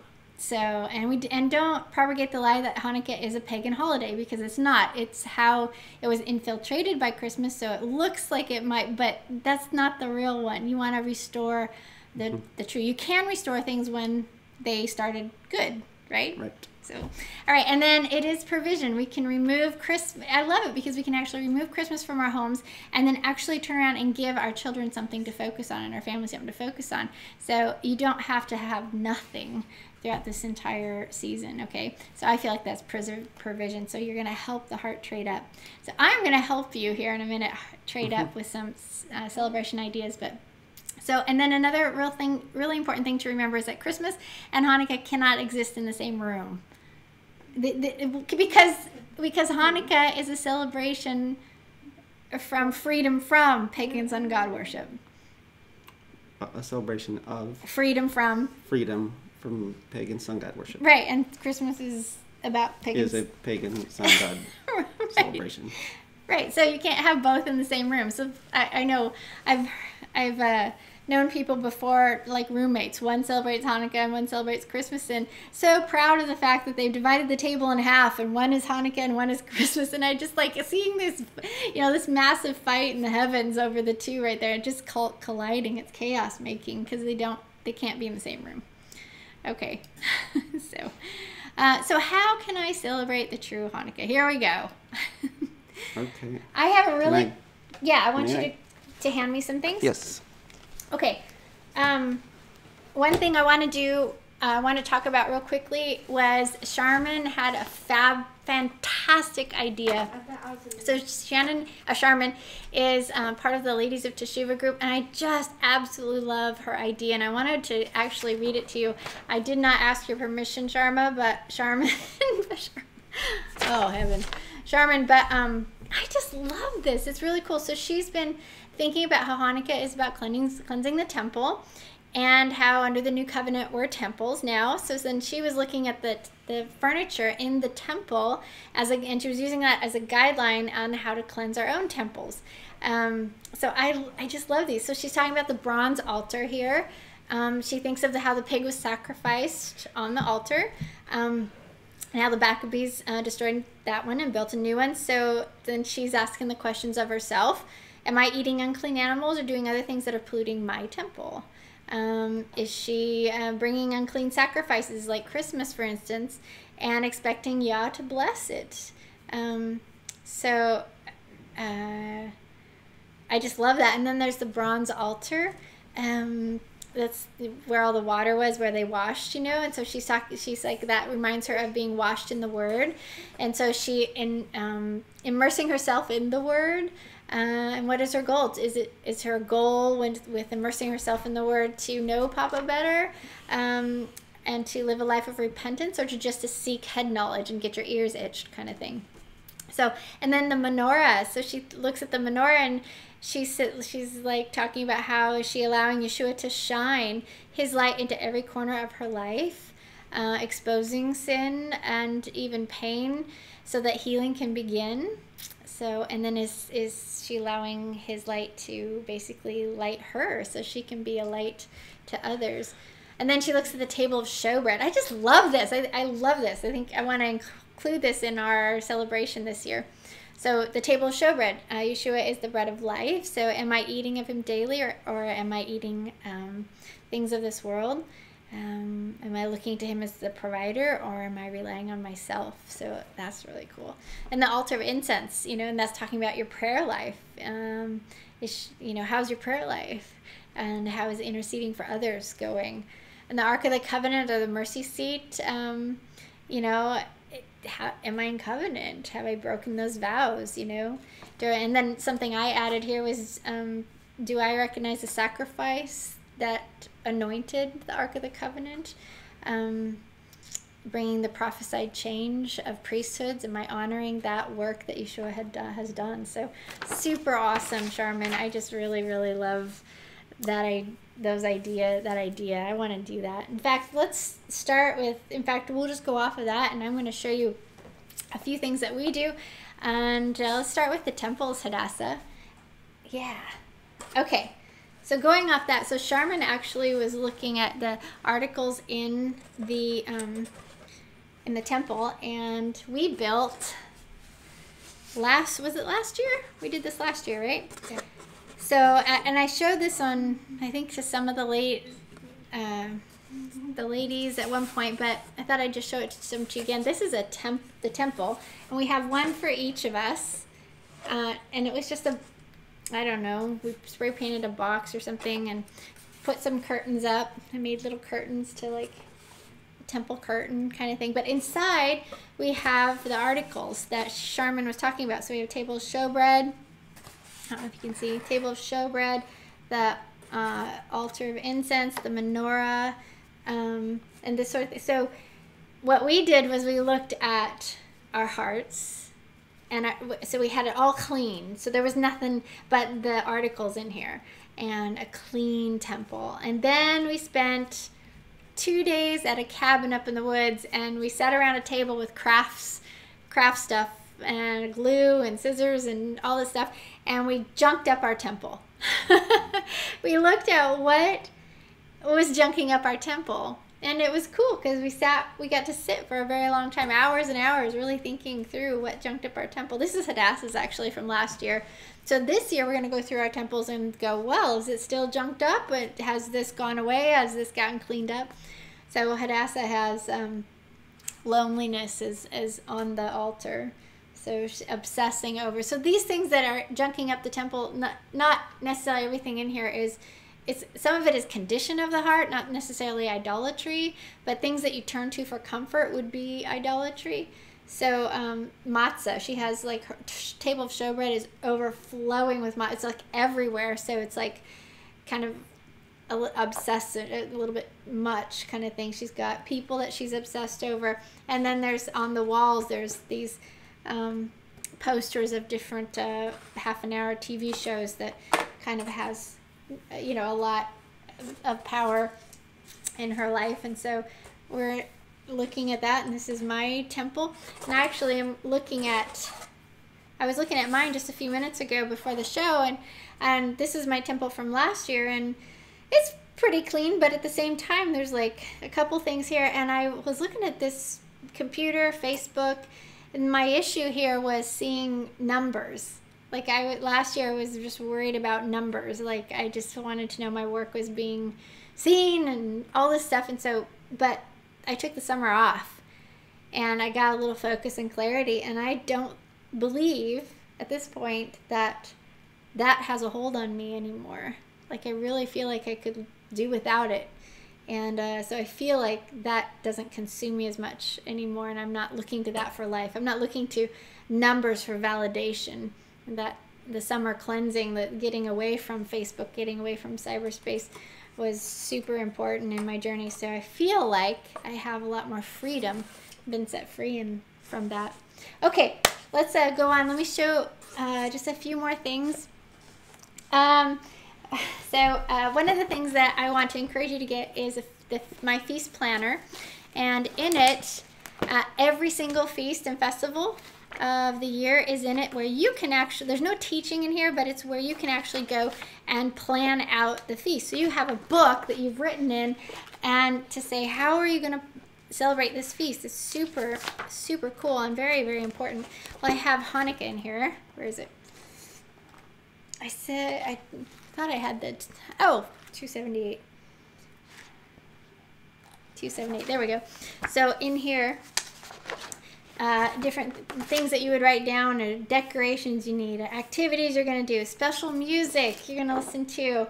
don't propagate the lie that Hanukkah is a pagan holiday, because it's not. It's how it was infiltrated by Christmas, so it looks like it might, but that's not the real one. You want to restore the true. You can restore things when they started good, right? Right. So, all right, and then it is provision. We can remove Christmas. I love it, because we can actually remove Christmas from our homes and then actually turn around and give our children something to focus on and our families something to focus on. So you don't have to have nothing throughout this entire season, okay? So I feel like that's provision. So you're going to help the heart trade up. So I'm going to help you here in a minute trade up with some celebration ideas, but and then another really important thing to remember is that Christmas and Hanukkah cannot exist in the same room. Because Hanukkah is a celebration from freedom from pagan sun god worship. A celebration of freedom from pagan sun god worship. Right, and Christmas is about pagan. Is a pagan sun god right. celebration. Right, so you can't have both in the same room. So I know I've known people before, like roommates. One celebrates Hanukkah and one celebrates Christmas, and so proud of the fact that they've divided the table in half, and one is Hanukkah and one is Christmas. And I just like seeing this, this massive fight in the heavens over the two right there, just colliding. It's chaos making, because they can't be in the same room. Okay, so how can I celebrate the true Hanukkah? Here we go. Okay. I have a really, I want you to hand me some things. Yes. Okay. One thing I want to talk about real quickly was Sharman had a fantastic idea. So Sharman is part of the Ladies of Teshuvah group, and I just absolutely love her idea, and I wanted to actually read it to you. I did not ask your permission, Sharman, oh heaven, Sharman, but I just love this. It's really cool. So she's been thinking about how Hanukkah is about cleansing the temple, and how under the new covenant we're temples now. So then she was looking at the furniture in the temple and she was using that as a guideline on how to cleanse our own temples. So I just love these. So she's talking about the bronze altar here. She thinks of how the pig was sacrificed on the altar. And how the Maccabees destroyed that one and built a new one. So then she's asking the questions of herself. Am I eating unclean animals or doing other things that are polluting my temple? Is she bringing unclean sacrifices like Christmas, for instance, and expecting Yah to bless it? I just love that. And then there's the bronze altar. That's where all the water was, where they washed, and so she's like, that reminds her of being washed in the Word, and so she immersing herself in the Word. And what is her goal? Is her goal with immersing herself in the Word to know Papa better? and to live a life of repentance, or to seek head knowledge and get your ears itched kind of thing. So, and then the menorah. So she looks at the menorah, and she's like talking about how is she allowing Yahshua to shine his light into every corner of her life, exposing sin and even pain so that healing can begin. So, and then is she allowing his light to basically light her so she can be a light to others. And then she looks at the table of showbread. I just love this. I love this. I think I want to include this in our celebration this year. So the table of showbread, Yahshua is the bread of life. So am I eating of him daily, or am I eating things of this world? Am I looking to him as the provider, or am I relying on myself? So that's really cool. And the altar of incense, and that's talking about your prayer life. How's your prayer life? And how is interceding for others going? And the Ark of the Covenant, or the mercy seat, am I in covenant? Have I broken those vows, And then something I added here was, do I recognize the sacrifice that anointed the Ark of the Covenant, bringing the prophesied change of priesthoods? Am I honoring that work that Yahshua has done? So super awesome, Charmin. I just really, really love that idea. I want to do that. In fact, let's start with, we'll just go off of that, and I'm going to show you a few things that we do. And let's start with the temples, Hadassah. Yeah. Okay. So going off that, so Charmin actually was looking at the articles in the temple, and we built was it last year? We did this last year, right? Yeah. So, and I showed this on, I think, to some of the ladies at one point, but I thought I'd just show it to you again. This is the temple, and we have one for each of us, and it was just I don't know, we spray painted a box or something and put some curtains up. I made little curtains to like a temple curtain kind of thing. But inside we have the articles that Charmin was talking about. So we have table of showbread. I don't know if you can see. Table of showbread, the altar of incense, the menorah, and this sort of thing. So what we did was we looked at our hearts. And so we had it all clean. So there was nothing but the articles in here and a clean temple. And then we spent 2 days at a cabin up in the woods, and we sat around a table with craft stuff and glue and scissors and all this stuff, and we junked up our temple. We looked at what was junking up our temple. And it was cool because we got to sit for a very long time, hours and hours, really thinking through what junked up our temple. This is Hadassah's actually from last year. So this year we're going to go through our temples and go, well, is it still junked up? But has this gone away? Has this gotten cleaned up? So Hadassah has loneliness is on the altar. So she's obsessing over. So these things that are junking up the temple, not necessarily everything in here is... some of it is condition of the heart, not necessarily idolatry, but things that you turn to for comfort would be idolatry. So matzah, she has like her table of showbread is overflowing with matzah. It's like everywhere, so it's like kind of obsessed, a little bit much kind of thing. She's got people that she's obsessed over, and then there's on the walls there's these posters of different half-an-hour TV shows that kind of has a lot of power in her life. And so we're looking at that, and this is my temple. And actually I was looking at mine just a few minutes ago before the show, and this is my temple from last year, and it's pretty clean, but at the same time there's like a couple things here. And I was looking at this computer, Facebook, and my issue here was seeing numbers. Like last year I was just worried about numbers. Like I just wanted to know my work was being seen and all this stuff. And so, but I took the summer off and I got a little focus and clarity, and I don't believe at this point that has a hold on me anymore. Like I really feel like I could do without it. And so I feel like that doesn't consume me as much anymore, and I'm not looking to that for life. I'm not looking to numbers for validation. That the summer cleansing, the getting away from Facebook, getting away from cyberspace, was super important in my journey. So I feel like I have a lot more freedom, been set free from that. Okay, let's go on. Let me show just a few more things. One of the things that I want to encourage you to get is my feast planner. And in it, every single feast and festival of the year is in it, where you can actually, there's no teaching in here, but it's where you can actually go and plan out the feast. So you have a book that you've written in, and to say, how are you going to celebrate this feast? It's super, super cool and very, very important. Well, I have Hanukkah in here. Where is it? I thought I had the, 278. 278, there we go. So in here, different things that you would write down, or decorations you need, activities you're going to do, special music you're going to listen to,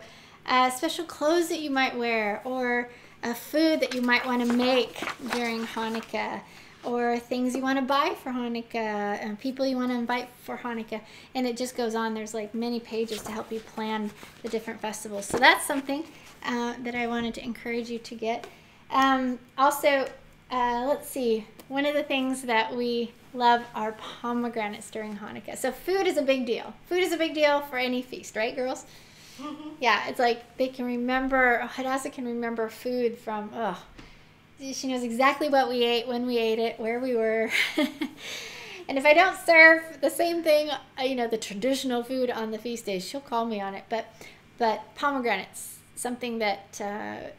special clothes that you might wear, or food that you might want to make during Hanukkah, or things you want to buy for Hanukkah, people you want to invite for Hanukkah, and it just goes on. There's like many pages to help you plan the different festivals. So that's something that I wanted to encourage you to get. Also, let's see, one of the things that we love are pomegranates during Hanukkah. So food is a big deal. Food is a big deal for any feast, right, girls? Mm-hmm. Yeah, it's like they can remember, Hadassah can remember food from, she knows exactly what we ate, when we ate it, where we were. And if I don't serve the same thing, the traditional food on the feast days, she'll call me on it. But pomegranates, something that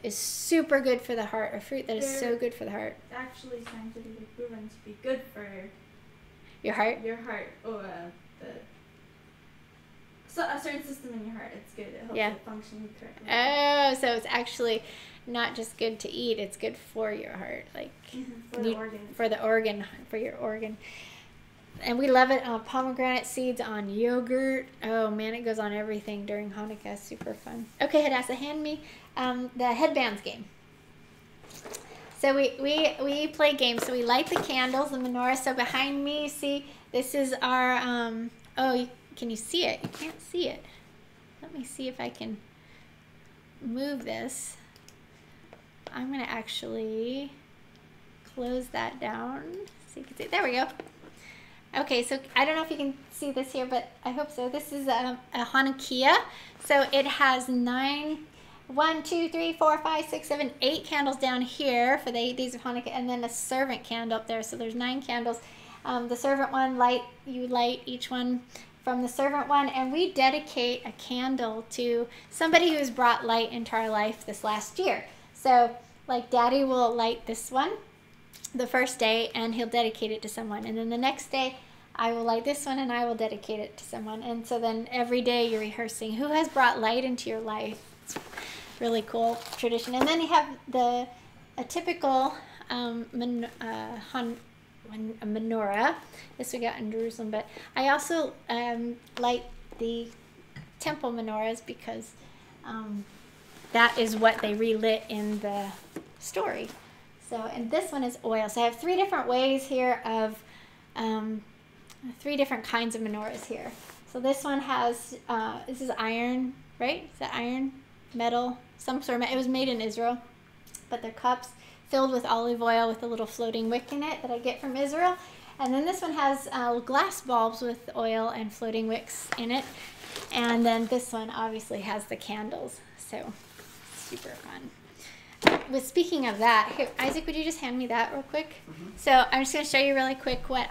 is super good for the heart, a fruit that is so good for the heart. Actually scientifically proven to be good for your heart? Your heart, or a certain system in your heart. It's good. It helps it function correctly. Oh, so it's actually not just good to eat, it's good for your heart, like for the organ. For your organ. And we love it on pomegranate seeds on yogurt. Oh man, it goes on everything during Hanukkah. Super fun. Okay, Hadassah, hand me the headbands game. So we play games. So we light the candles, the menorah. So behind me, you see, this is our, can you see it? You can't see it. Let me see if I can move this. I'm going to actually close that down so you can see it. There we go. Okay, so I don't know if you can see this here, but I hope so. This is a Hanukkah. So it has 8 candles down here for the 8 days of Hanukkah, and then a servant candle up there. So there's 9 candles. The servant one, you light each one from the servant one, and we dedicate a candle to somebody who's brought light into our life this last year. So like Daddy will light this one the first day, and he'll dedicate it to someone, and then the next day I will light this one and I will dedicate it to someone. And so then every day you're rehearsing who has brought light into your life. It's really cool tradition. And then you have a typical menorah. This we got in Jerusalem, but I also light the temple menorahs because that is what they relit in the story. So, and this one is oil. So I have 3 different ways here of 3 different kinds of menorahs here. So this one has, this is iron, right? Is that iron, metal, some sort of, it was made in Israel, but they're cups filled with olive oil with a little floating wick in it that I get from Israel. And then this one has glass bulbs with oil and floating wicks in it. And then this one obviously has the candles. So super fun. With speaking of that, here, Isaac, would you just hand me that real quick? Mm-hmm. So I'm just going to show you really quick what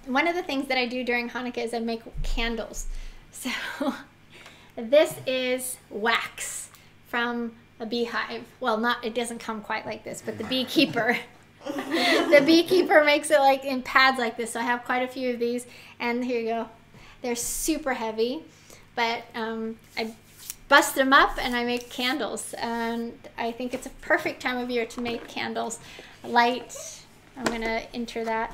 one of the things that I do during Hanukkah is I make candles. So this is wax from a beehive. Well, it doesn't come quite like this, but the beekeeper, the beekeeper makes it like in pads like this. So I have quite a few of these, and here you go. They're super heavy, but I bust them up and I make candles, and I think it's a perfect time of year to make candles. Light, I'm going to enter that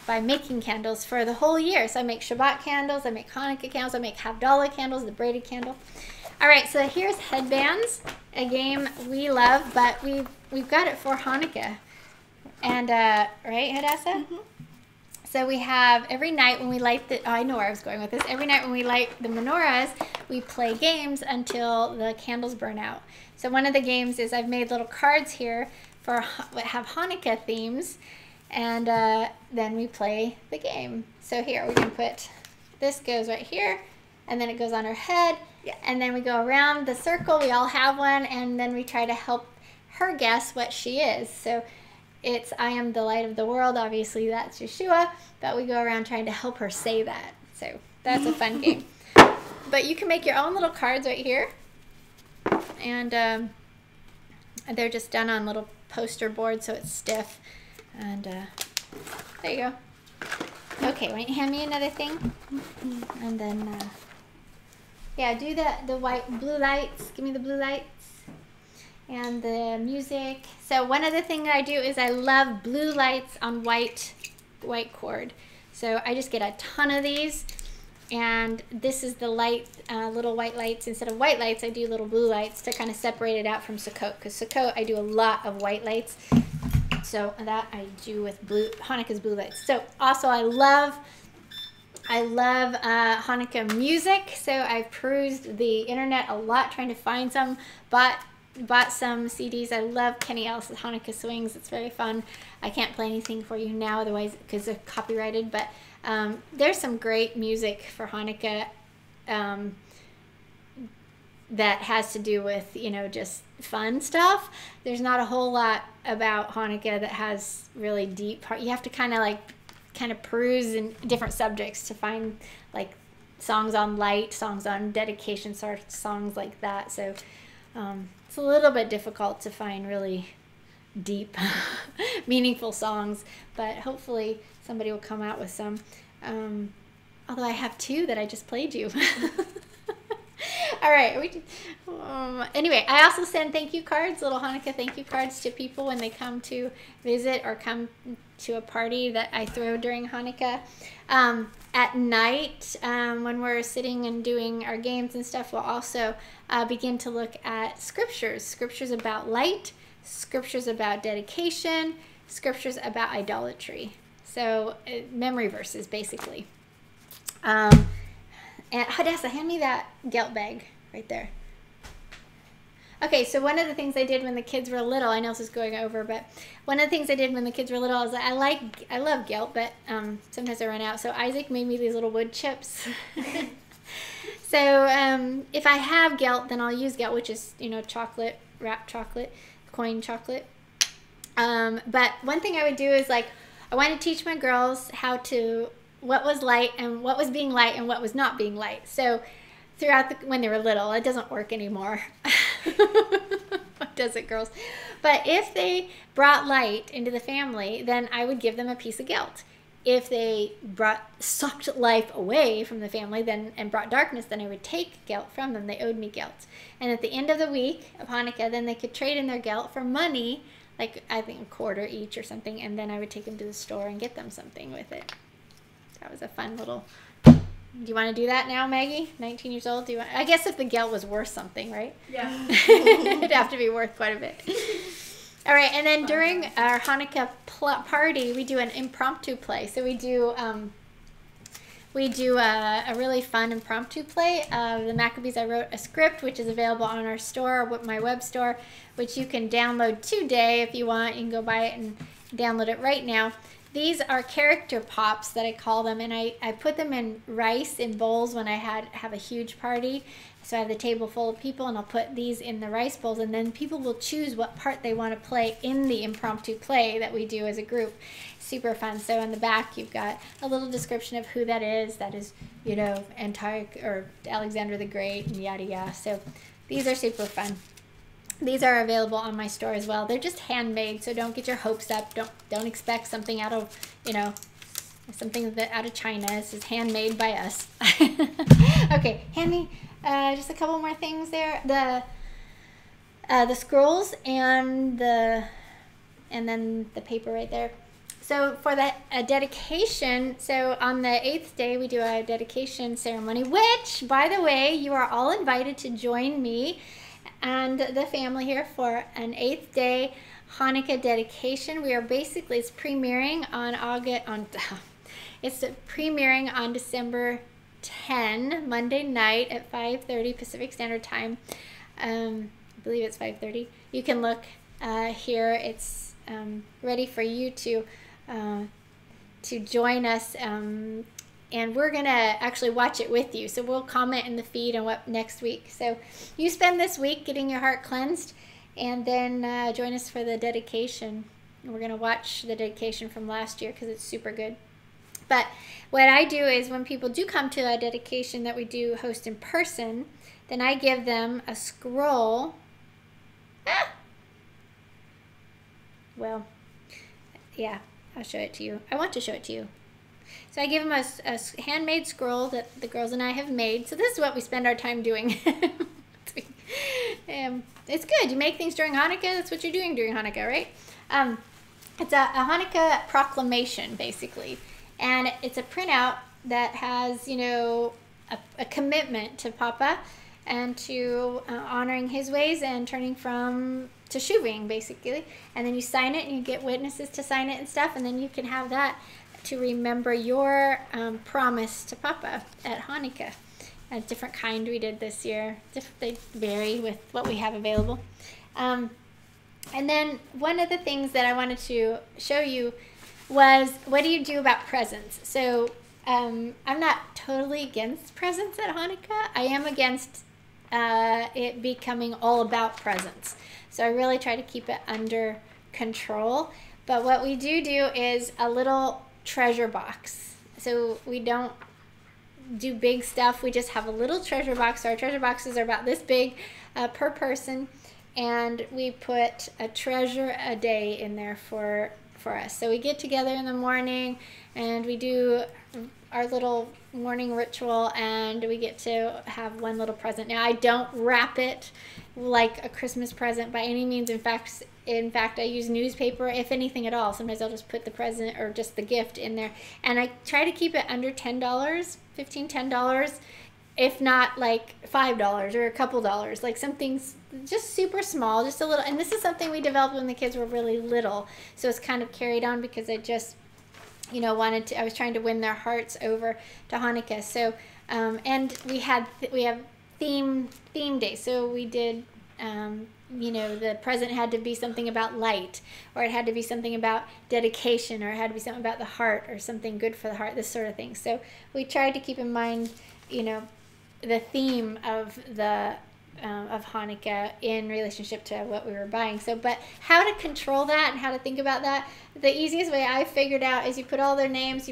by making candles for the whole year. So I make Shabbat candles, I make Hanukkah candles, I make Havdalah candles, the braided candle. All right, so here's headbands, a game we love, but we've got it for Hanukkah. And right, Hadassah? Mm-hmm. So we have every night when we light the, I know where I was going with this. Every night when we light the menorahs, we play games until the candles burn out. So one of the games is I've made little cards here for have Hanukkah themes, and then we play the game. So here we can put, this goes right here, and then it goes on her head, and then we go around the circle. We all have one, and then we try to help her guess what she is. So it's I am the light of the world. Obviously that's Yahshua, but we go around trying to help her say that. So that's a fun game. But you can make your own little cards right here, and they're just done on little poster boards, so it's stiff. And there you go. Okay, wait, hand me another thing, and then yeah, do the blue lights. Give me the blue lights. And the music. So one other thing that I do is I love blue lights on white cord. So I just get a ton of these, and this is the light, little white lights. Instead of white lights, I do little blue lights to kind of separate it out from Sukkot, because Sukkot I do a lot of white lights. So that I do with Hanukkah's blue lights. So also I love Hanukkah music. So I've perused the internet a lot trying to find some, bought some CDs. I love Kenny Ellis' Hanukkah Swings. It's very fun. I can't play anything for you now, otherwise, because they're copyrighted, but there's some great music for Hanukkah that has to do with, you know, just fun stuff. There's not a whole lot about Hanukkah that has really deep part. You have to kind of peruse in different subjects to find like songs on light, songs on dedication, songs like that. So it's a little bit difficult to find really deep, meaningful songs, but hopefully somebody will come out with some. Although I have two that I just played you. All right. Anyway, I also send thank you cards, little Hanukkah thank you cards to people when they come to visit or come to a party that I throw during Hanukkah. At night, when we're sitting and doing our games and stuff, we'll also begin to look at scriptures about light, scriptures about dedication, scriptures about idolatry. So memory verses, basically. And Hadassah, hand me that gelt bag right there. Okay, so one of the things I did when the kids were little, I know this is going over, but one of the things I did when the kids were little is I love gelt, but sometimes I run out. So Isaac made me these little wood chips. So if I have gelt, then I'll use gelt, which is, you know, chocolate, wrapped chocolate, coin chocolate. But one thing I would do is, like, I want to teach my girls what was light and what was being light and what was not being light. So when they were little, it doesn't work anymore. What does it, girls? But if they brought light into the family, then I would give them a piece of gelt. If they sucked life away from the family and brought darkness, then I would take gelt from them. They owed me gelt. And at the end of the week of Hanukkah, then they could trade in their gelt for money, like I think a quarter each or something, and then I would take them to the store and get them something with it. That was a fun little... Do you want to do that now, Maggie? 19 years old? I guess if the gelt was worth something, right? Yeah. It'd have to be worth quite a bit. All right, and then during our Hanukkah party, we do an impromptu play. So we do a really fun impromptu play. The Maccabees, I wrote a script, which is available on our store, my web store, which you can download today if you want. You can go buy it and download it right now. These are character pops that I call them, and I put them in rice in bowls when I have a huge party. So I have the table full of people, and I'll put these in the rice bowls, and then people will choose what part they want to play in the impromptu play that we do as a group. Super fun. So in the back, you've got a little description of who that is. That is, you know, Alexander the Great, and yada yada. So these are super fun. These are available on my store as well. They're just handmade, so don't get your hopes up. Don't expect something out of, you know, something out of China. This is handmade by us. Okay, hand me just a couple more things there. The scrolls and then the paper right there. So for the dedication, so on the 8th day we do a dedication ceremony, which, by the way, you are all invited to join me and the family here for an 8th day Hanukkah dedication. We are basically, it's premiering on It's premiering on December 10, Monday night at 5:30 Pacific Standard Time. I believe it's 5:30. You can look here. It's ready for you to join us, and we're gonna actually watch it with you. So we'll comment in the feed on what next week. So you spend this week getting your heart cleansed, and then join us for the dedication. We're gonna watch the dedication from last year because it's super good. But what I do is when people do come to a dedication that we do host in person, then I give them a scroll. Well, yeah, I'll show it to you. I want to show it to you. So I give them a handmade scroll that the girls and I have made. So this is what we spend our time doing. It's good. You make things during Hanukkah. That's what you're doing during Hanukkah, right? It's a Hanukkah proclamation, basically. And it's a printout that has, you know, a commitment to Papa and to honoring his ways and turning from teshuving, basically. And then you sign it and you get witnesses to sign it and stuff. And then you can have that to remember your promise to Papa at Hanukkah. A different kind we did this year. They vary with what we have available. And then one of the things that I wanted to show you was, what do you do about presents? So I'm not totally against presents at Hanukkah. I am against it becoming all about presents. So I really try to keep it under control. But what we do is a little treasure box. So we don't do big stuff. We just have a little treasure box. So our treasure boxes are about this big per person. And we put a treasure a day in there for us. So we get together in the morning and we do our little morning ritual, and we get to have one little present. Now, I don't wrap it like a Christmas present by any means. In fact, I use newspaper, if anything at all. Sometimes I'll just put the present or just the gift in there. And I try to keep it under $10, $15, $10, if not like $5 or a couple dollars, like something's just super small, just a little. And this is something we developed when the kids were really little. So it's kind of carried on because I just, you know, I was trying to win their hearts over to Hanukkah. So, and we have theme days. So we did, you know, the present had to be something about light, or it had to be something about dedication, or it had to be something about the heart, or something good for the heart, this sort of thing. So we tried to keep in mind, you know, the theme of Hanukkah in relationship to what we were buying. So, but how to control that and how to think about that, the easiest way I figured out is you put all their names,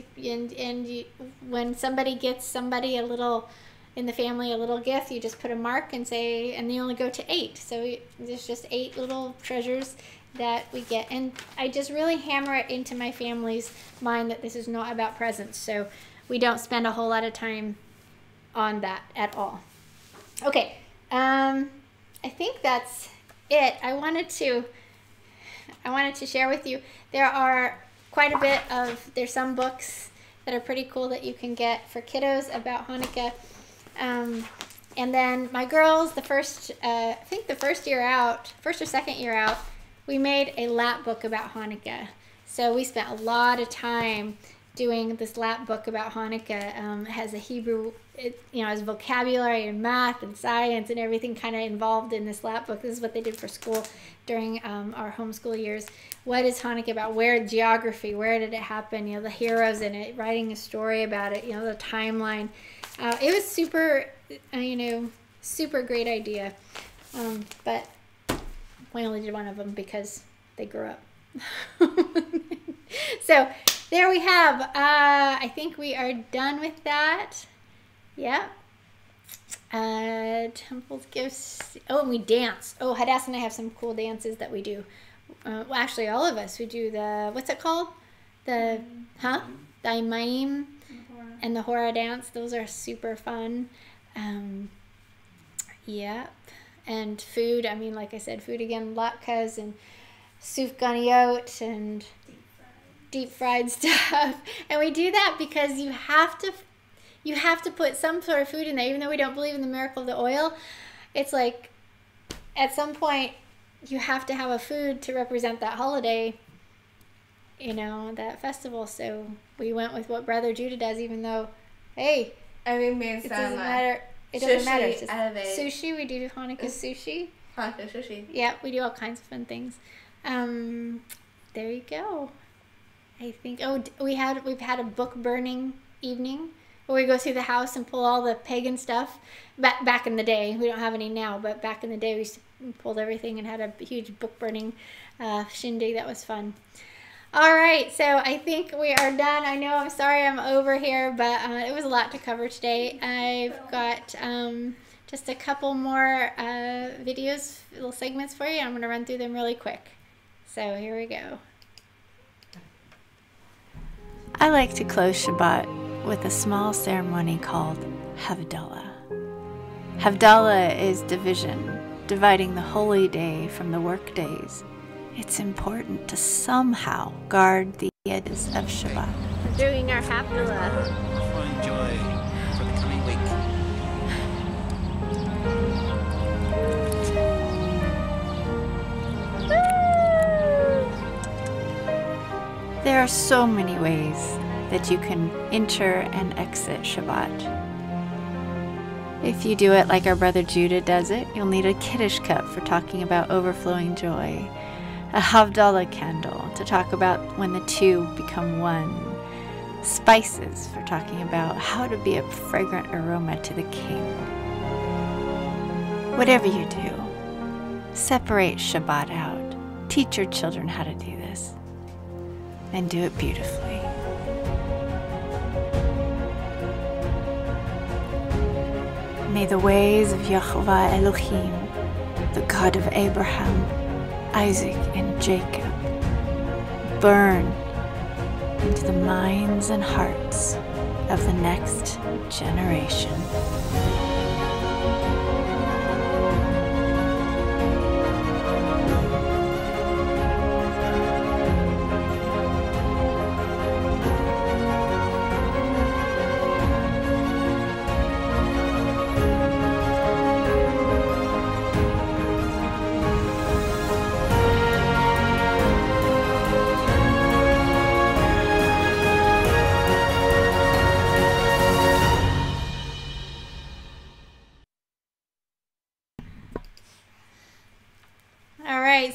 when somebody gets somebody a little, in the family, a little gift, you just put a mark and say, and they only go to 8. So there's just 8 little treasures that we get. And I just really hammer it into my family's mind that this is not about presents. So we don't spend a whole lot of time on that at all. Okay. I think that's it. I wanted to share with you, there are quite a bit of, there's some books that are pretty cool that you can get for kiddos about Hanukkah. And then my girls, I think the first or second year out, we made a lap book about Hanukkah. So we spent a lot of time doing this lap book about Hanukkah. It has a Hebrew, has vocabulary and math and science and everything kind of involved in this lap book. This is what they did for school during our homeschool years. What is Hanukkah about? Geography, where did it happen? The heroes in it, writing a story about it, the timeline. It was super, super great idea. But we only did one of them because they grew up. So there we have. I think we are done with that. Yeah. Temples, gifts. Oh, and we dance. Oh, Hadass and I have some cool dances that we do. Well, actually, all of us. We do the, what's it called? The Imaim and the Hora dance. Those are super fun. Yep. And food. I mean, like I said, food again. Latkes and sufganiyot and deep fried stuff. And we do that because you have to put some sort of food in there, even though we don't believe in the miracle of the oil. It's like at some point you have to have a food to represent that holiday, that festival. So we went with what Brother Judah does, even though, hey, I mean, it doesn't matter. It doesn't matter. It's just sushi. We do Hanukkah sushi. Hanukkah sushi. Yeah, we do all kinds of fun things. There you go. I think. Oh, we've had a book burning evening where we go through the house and pull all the pagan stuff. Back in the day, we don't have any now, but back in the day, we pulled everything and had a huge book burning shindig. That was fun. All right, so I think we are done. I know, I'm sorry I'm over here, but it was a lot to cover today. I've got just a couple more videos, little segments for you. I'm going to run through them really quick. So here we go. I like to close Shabbat with a small ceremony called Havdalah. Havdalah is dividing the holy day from the work days. It's important to somehow guard the edges of Shabbat. We're doing our Havdalah. Find joy for the coming week. There are so many ways that you can enter and exit Shabbat. If you do it like our brother Judah does it, you'll need a Kiddush cup for talking about overflowing joy, a Havdalah candle to talk about when the two become one, spices for talking about how to be a fragrant aroma to the King. Whatever you do, separate Shabbat out. Teach your children how to do this, and do it beautifully. May the ways of Yahweh Elohim, the God of Abraham, Isaac, and Jacob, burn into the minds and hearts of the next generation.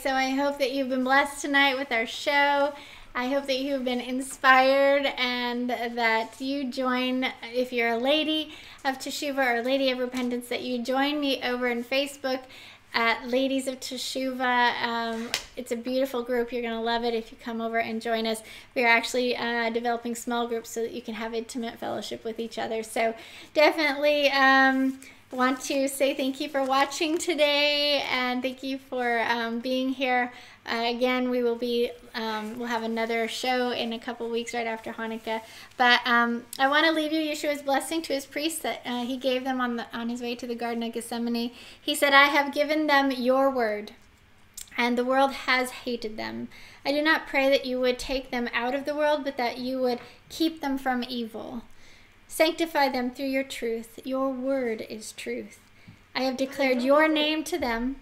So I hope that you've been blessed tonight with our show. I hope that you've been inspired and that you join, if you're a Lady of Teshuvah or a Lady of Repentance, that you join me over in Facebook at Ladies of Teshuvah. It's a beautiful group. You're going to love it if you come over and join us. We are actually developing small groups so that you can have intimate fellowship with each other. So definitely want to say thank you for watching today, and thank you for being here. Again, we will be we'll have another show in a couple weeks right after Hanukkah. But I want to leave you Yahshua's blessing to his priests that he gave them on his way to the Garden of Gethsemane. He said, "I have given them your word, and the world has hated them. I do not pray that you would take them out of the world, but that you would keep them from evil. Sanctify them through your truth. Your word is truth. I have declared your name to them,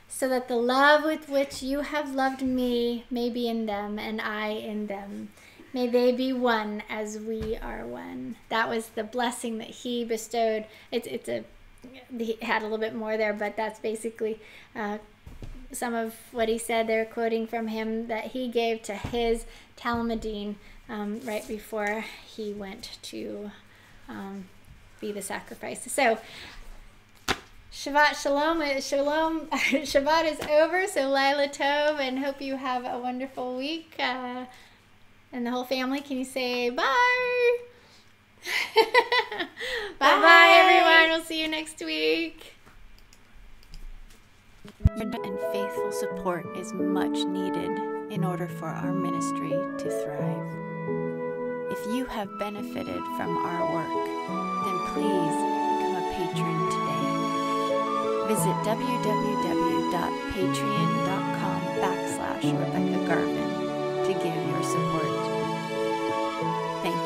so that the love with which you have loved me may be in them, and I in them. May they be one as we are one." That was the blessing that he bestowed. He had a little bit more there, but that's basically some of what he said. They're quoting from him that he gave to his Talmudim right before he went to be the sacrifice. So Shabbat Shalom. Shabbat is over, so Laila Tov, and hope you have a wonderful week. And the whole family, can you say bye? Bye, everyone. We'll see you next week. And faithful support is much needed in order for our ministry to thrive. If you have benefited from our work, then please become a patron today. Visit www.patreon.com/Rebekah Garvin to give your support. Thank you.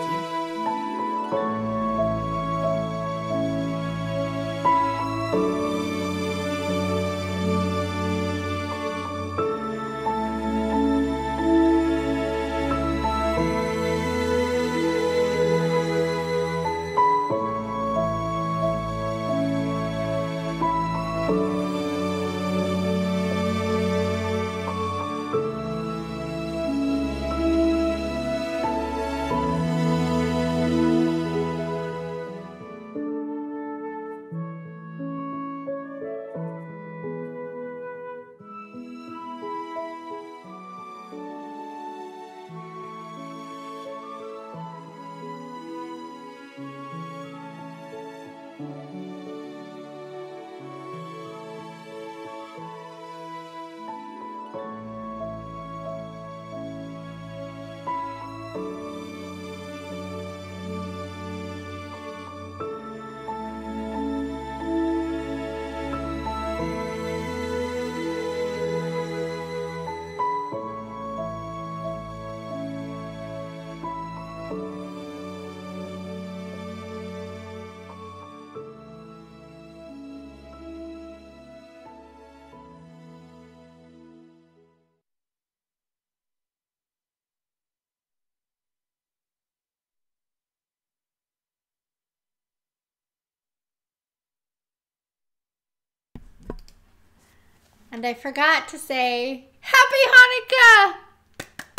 And I forgot to say, Happy Hanukkah!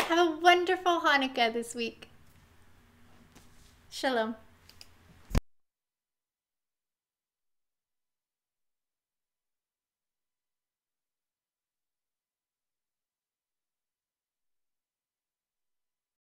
Have a wonderful Hanukkah this week. Shalom.